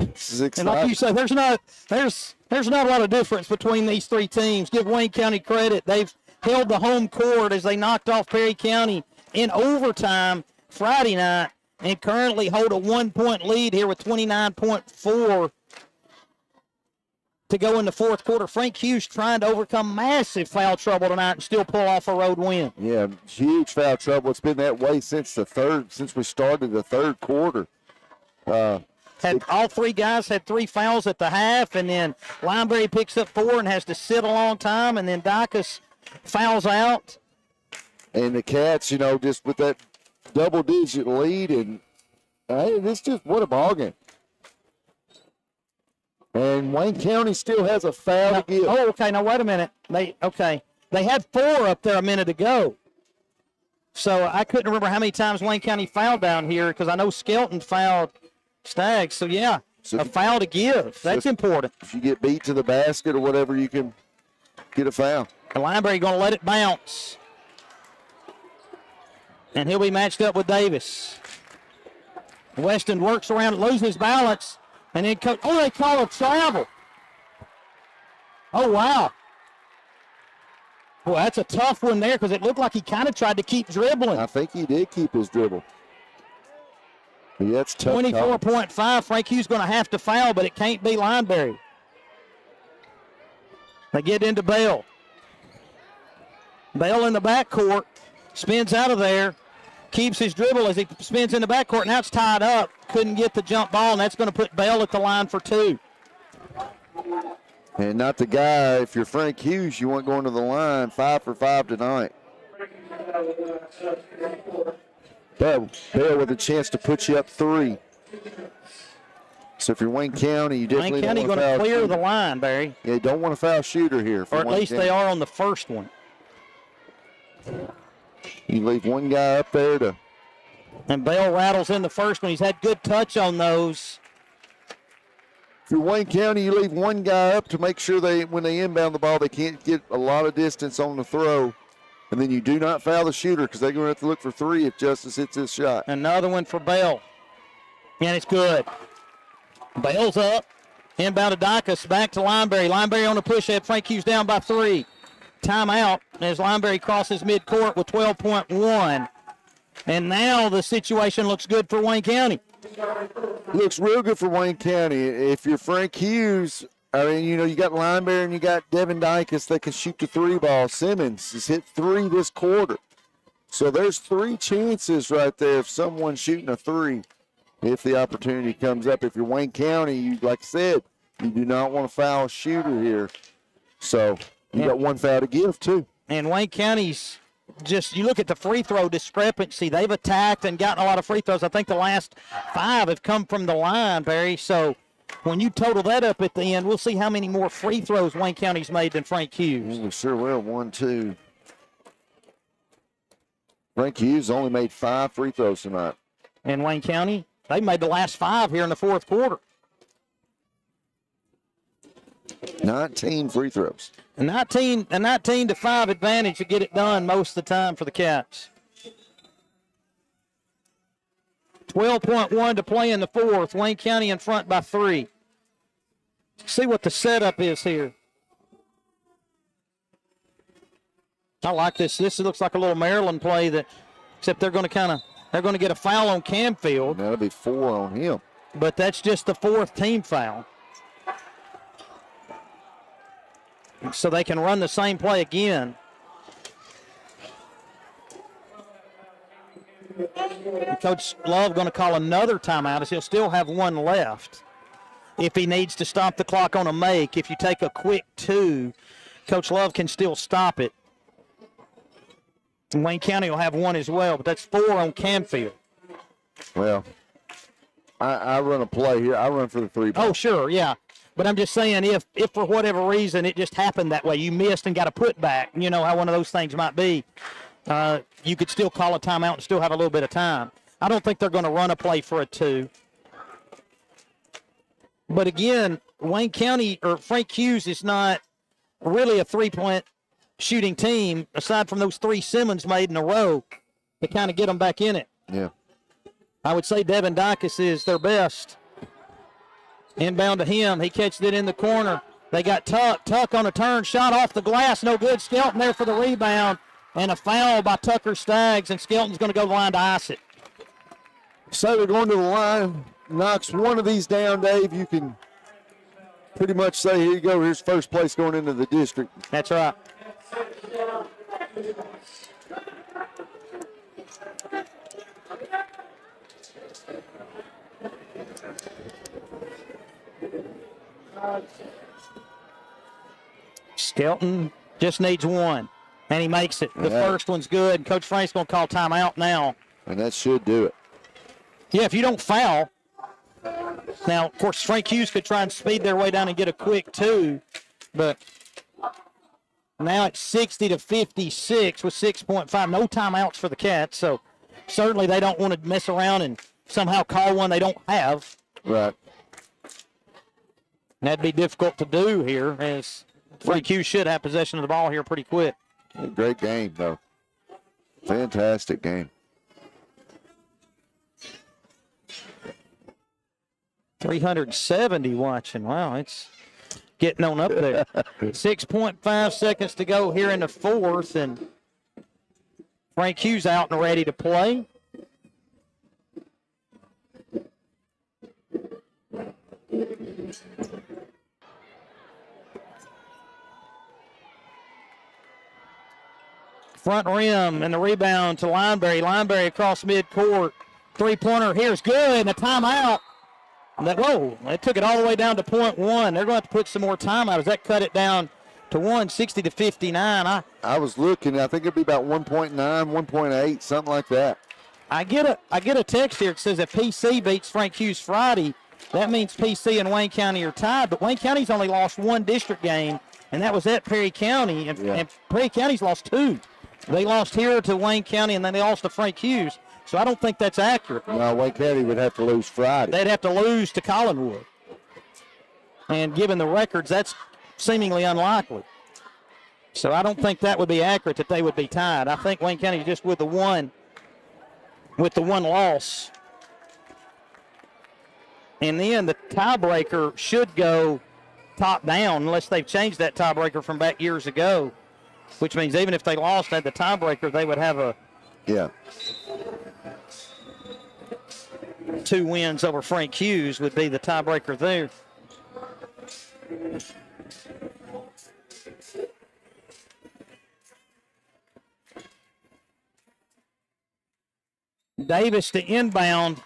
like you said, there's not a lot of difference between these 3 teams. Give Wayne County credit. They've held the home court as they knocked off Perry County in overtime Friday night and currently hold a 1-point lead here with 29.4 to go in the fourth quarter. Frank Hughes trying to overcome massive foul trouble tonight and still pull off a road win. Yeah, huge foul trouble. It's been that way since we started the third quarter. All 3 guys had 3 fouls at the half, and then Lineberry picks up 4 and has to sit a long time, and then Dicus fouls out. And the Cats, just with that double-digit lead, and hey, this just what a ballgame. And Wayne County still has a foul to give. Oh, okay. Now wait a minute. They had 4 up there a minute ago. So I couldn't remember how many times Wayne County fouled down here because I know Skelton fouled Staggs. So yeah, a foul to give. That's important. If you get beat to the basket or whatever, you can get a foul. The Lineberry going to let it bounce. And he'll be matched up with Davis. Weston works around, loses his balance, and then they call a travel. Oh, wow. Boy, that's a tough one there because it looked like he kind of tried to keep dribbling. I think he did keep his dribble. But yeah, it's tough. 24.5. Frank Hughes going to have to foul, but it can't be Lineberry. They get into Bell. Bell in the backcourt, spins out of there, keeps his dribble as he spins in the backcourt. Now it's tied up. Couldn't get the jump ball, and that's going to put Bell at the line for 2. And not the guy, if you're Frank Hughes, you want going to the line, 5 for 5 tonight. Bell with a chance to put you up 3. So if you're Wayne County, you definitely don't want to foul. Wayne County going to clear the line, Barry. Yeah, you don't want to foul shooter here. Or at least they are on the first one. You leave one guy up there And Bell rattles in the first one. He's had good touch on those. If you're Wayne County, you leave one guy up to make sure when they inbound the ball, they can't get a lot of distance on the throw. And then you do not foul the shooter because they're going to have to look for 3 if Justice hits this shot. Another one for Bell. And it's good. Bell's up. Inbound to Dicus. Back to Lineberry. Lineberry on the push ahead. Frank Hughes down by 3. Timeout as Lineberry crosses midcourt with 12.1. And now the situation looks good for Wayne County. Looks real good for Wayne County. If you're Frank Hughes, you got Lineberry and you got Devin Dicus that can shoot the 3 ball. Simmons has hit 3 this quarter. So there's 3 chances right there of someone shooting a 3 if the opportunity comes up. If you're Wayne County, like I said, you do not want to foul a shooter here. So you got 1 foul to give, too. And Wayne County's you look at the free throw discrepancy. They've attacked and gotten a lot of free throws. I think the last 5 have come from the line, Barry. So when you total that up at the end, we'll see how many more free throws Wayne County's made than Frank Hughes. We sure will. 1, 2, Frank Hughes only made 5 free throws tonight. And Wayne County, they made the last 5 here in the fourth quarter. 19 free throws. A 19 to 5 advantage to get it done most of the time for the Cats. 12.1 to play in the fourth. Wayne County in front by 3. See what the setup is here. I like this. This looks like a little Maryland play that, except they're going to get a foul on Camfield. That'll be 4 on him. But that's just the 4th team foul. So they can run the same play again. Coach Love going to call another timeout as he'll still have 1 left. If he needs to stop the clock on a make, if you take a quick 2, Coach Love can still stop it. And Wayne County will have 1 as well, but that's 4 on Camfield. Well, I run a play here. I run for the 3-ball. Oh, sure, yeah. But I'm just saying if for whatever reason it just happened that way, you missed and got a putback, you know how one of those things might be, you could still call a timeout and still have a little bit of time. I don't think they're going to run a play for a 2. But again, Wayne County or Frank Hughes is not really a 3-point shooting team aside from those 3 Simmons made in a row to kind of get them back in it. Yeah. I would say Devin Dykes is their best. Inbound to him. He catches it in the corner. They got Tuck. Tuck on a turn. Shot off the glass. No good. Skelton there for the rebound. And a foul by Tucker Staggs. And Skelton's going to go to the line to ice it. So they're going to the line. Knocks one of these down, Dave. You can pretty much say, here you go. Here's first place going into the district. That's right. Skelton just needs 1, and he makes it. The first one's good, and Coach Frank's going to call timeout now. And that should do it. Yeah, if you don't foul. Now, of course, Frank Hughes could try and speed their way down and get a quick 2, but now it's 60 to 56 with 6.5. No timeouts for the Cats, so certainly they don't want to mess around and somehow call one they don't have. Right. And that'd be difficult to do here, as Frank Hughes should have possession of the ball here pretty quick. Great game, though. Fantastic game. 370 watching. Wow, it's getting on up there. 6.5 seconds to go here in the fourth, and Frank Hughes out and ready to play. Front rim and the rebound to Lineberry. Lineberry across midcourt. Three-pointer here's good, and a timeout. It took it all the way down to .1. They're going to have to put some more time out. Does that cut it down to 160 to 59? I was looking. I think it'd be about 1.9, 1.8, something like that. I get a text here that says if PC beats Frank Hughes Friday, that means PC and Wayne County are tied. But Wayne County's only lost 1 district game, and that was at Perry County. And Perry County's lost 2. They lost here to Wayne County, and then they lost to Frank Hughes. So I don't think that's accurate. No, Wayne County would have to lose Friday. They'd have to lose to Collinwood. And given the records, that's seemingly unlikely. So I don't think that would be accurate that they would be tied. I think Wayne County just with the one loss. And then the tiebreaker should go top down unless they've changed that tiebreaker from back years ago, which means even if they lost at the tiebreaker, they would have 2 wins over Frank Hughes would be the tiebreaker there. Davis to inbound.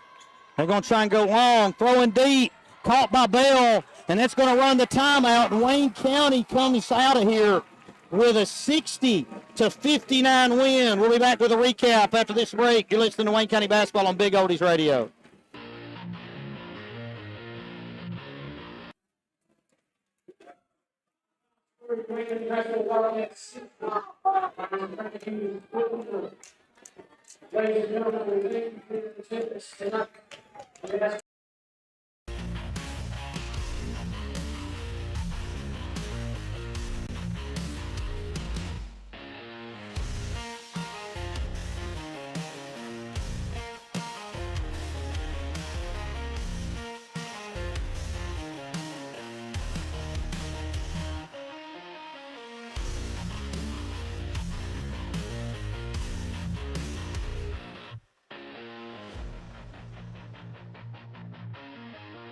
They're going to try and go long, throwing deep, caught by Bell, and that's going to run the timeout. And Wayne County comes out of here with a 60 to 59 win. We'll be back with a recap after this break. You're listening to Wayne County Basketball on Big Oldies Radio.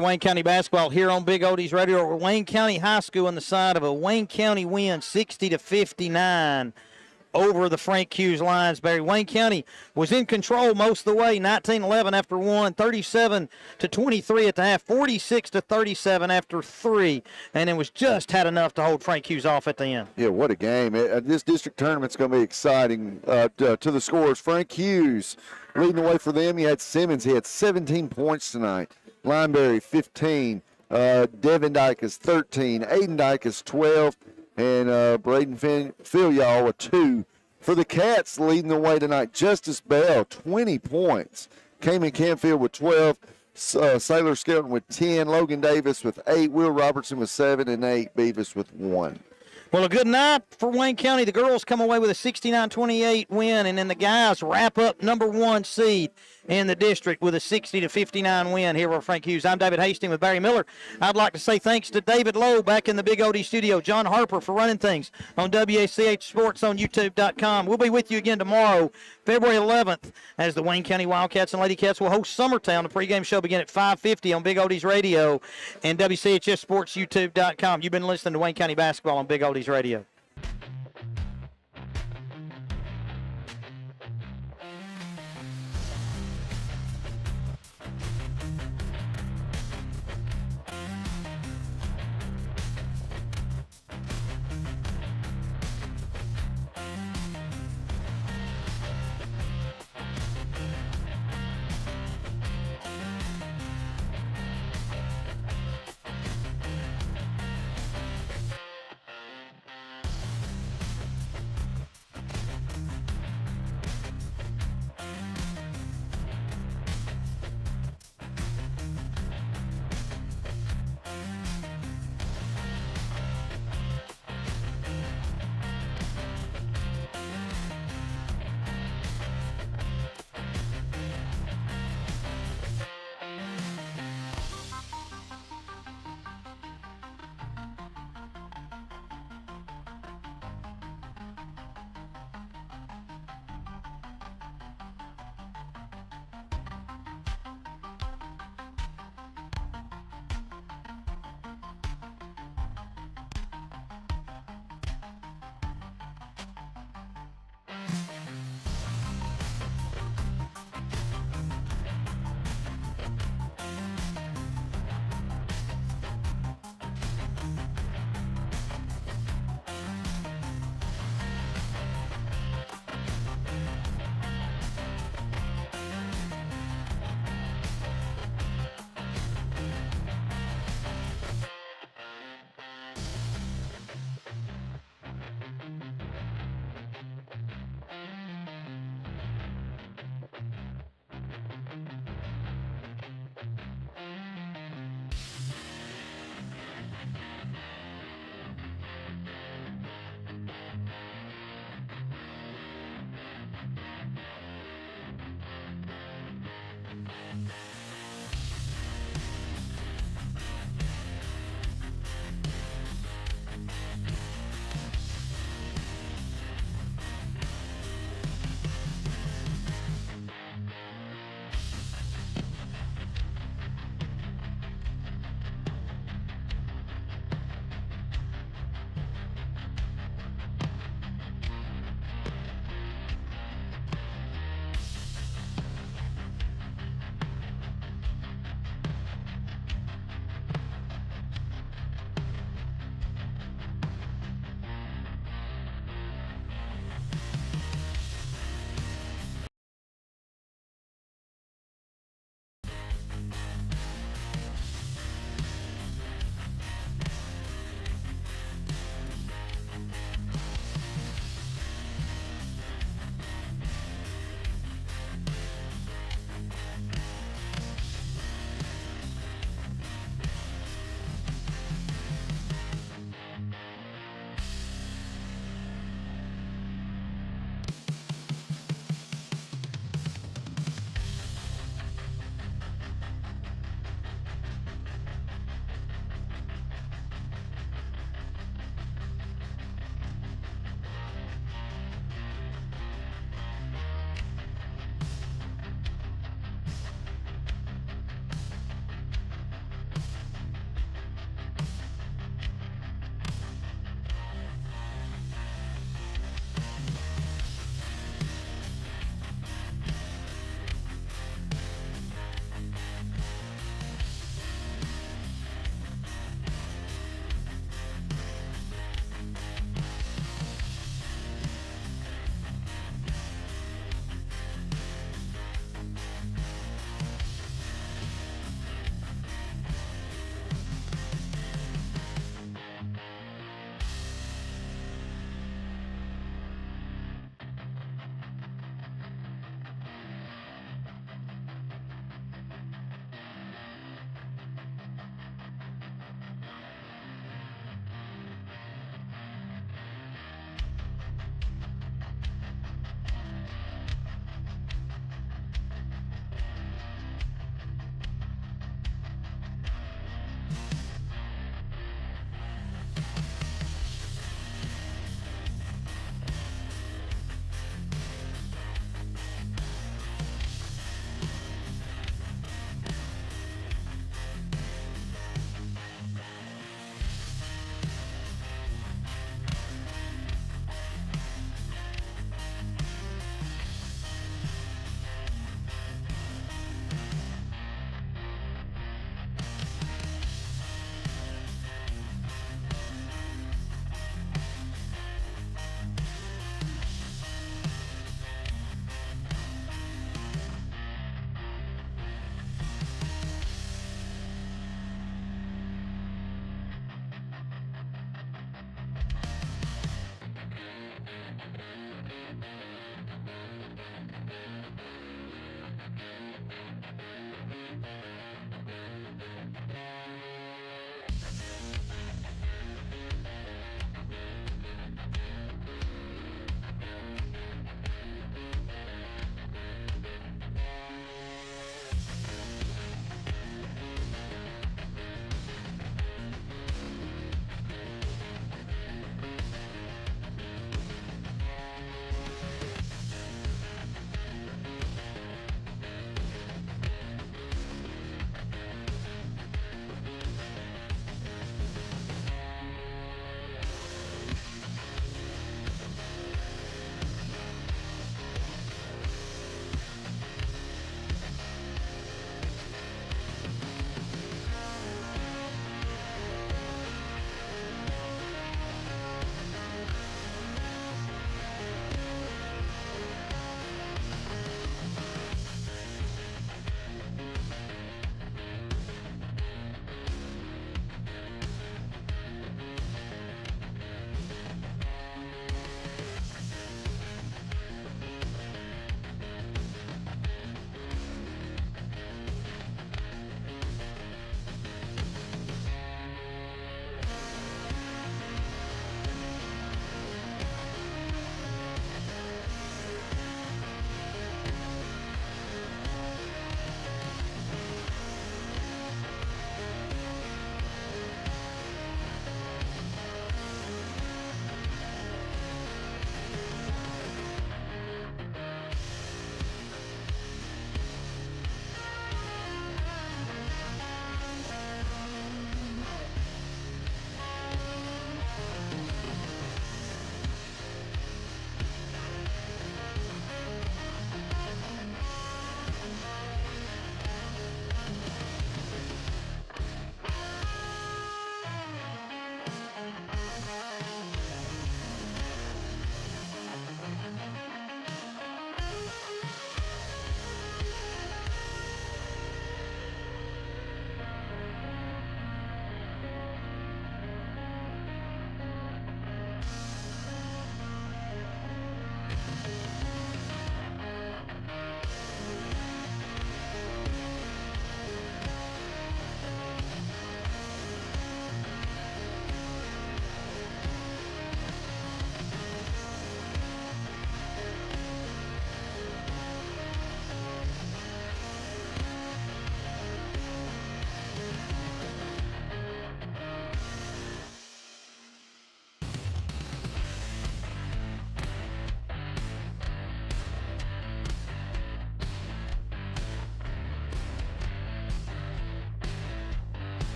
Wayne County basketball here on Big Oldies Radio. Wayne County High School on the side of a Wayne County win, 60-59 over the Frank Hughes Lions. Barry, Wayne County was in control most of the way, 19-11 after one, 37-23 at the half, 46-37 after three, and it was just had enough to hold Frank Hughes off at the end. Yeah, what a game. This district tournament's going to be exciting. To the scores, Frank Hughes leading the way for them. You had Simmons. He had 17 points tonight. Lineberry, 15. Devin Dyke is 13. Aiden Dyke is 12. And Braden Filial with 2. For the Cats, leading the way tonight, Justice Bell, 20 points. Cayman Canfield with 12. Sailor Skelton with 10. Logan Davis with 8. Will Robertson with 7. And Nate Beavis with 1. Well, a good night for Wayne County. The girls come away with a 69-28 win, and then the guys wrap up number 1 seed in the district with a 60-59 win here with Frank Hughes. I'm David Hastings with Barry Miller. I'd like to say thanks to David Lowe back in the Big OD studio, John Harper for running things on WCHS Sports on YouTube.com. We'll be with you again tomorrow, February 11th, as the Wayne County Wildcats and Lady Cats will host Summertown. The pregame show begin at 5:50 on Big Oldies Radio and WCHS Sports YouTube.com. You've been listening to Wayne County basketball on Big Oldies Radio.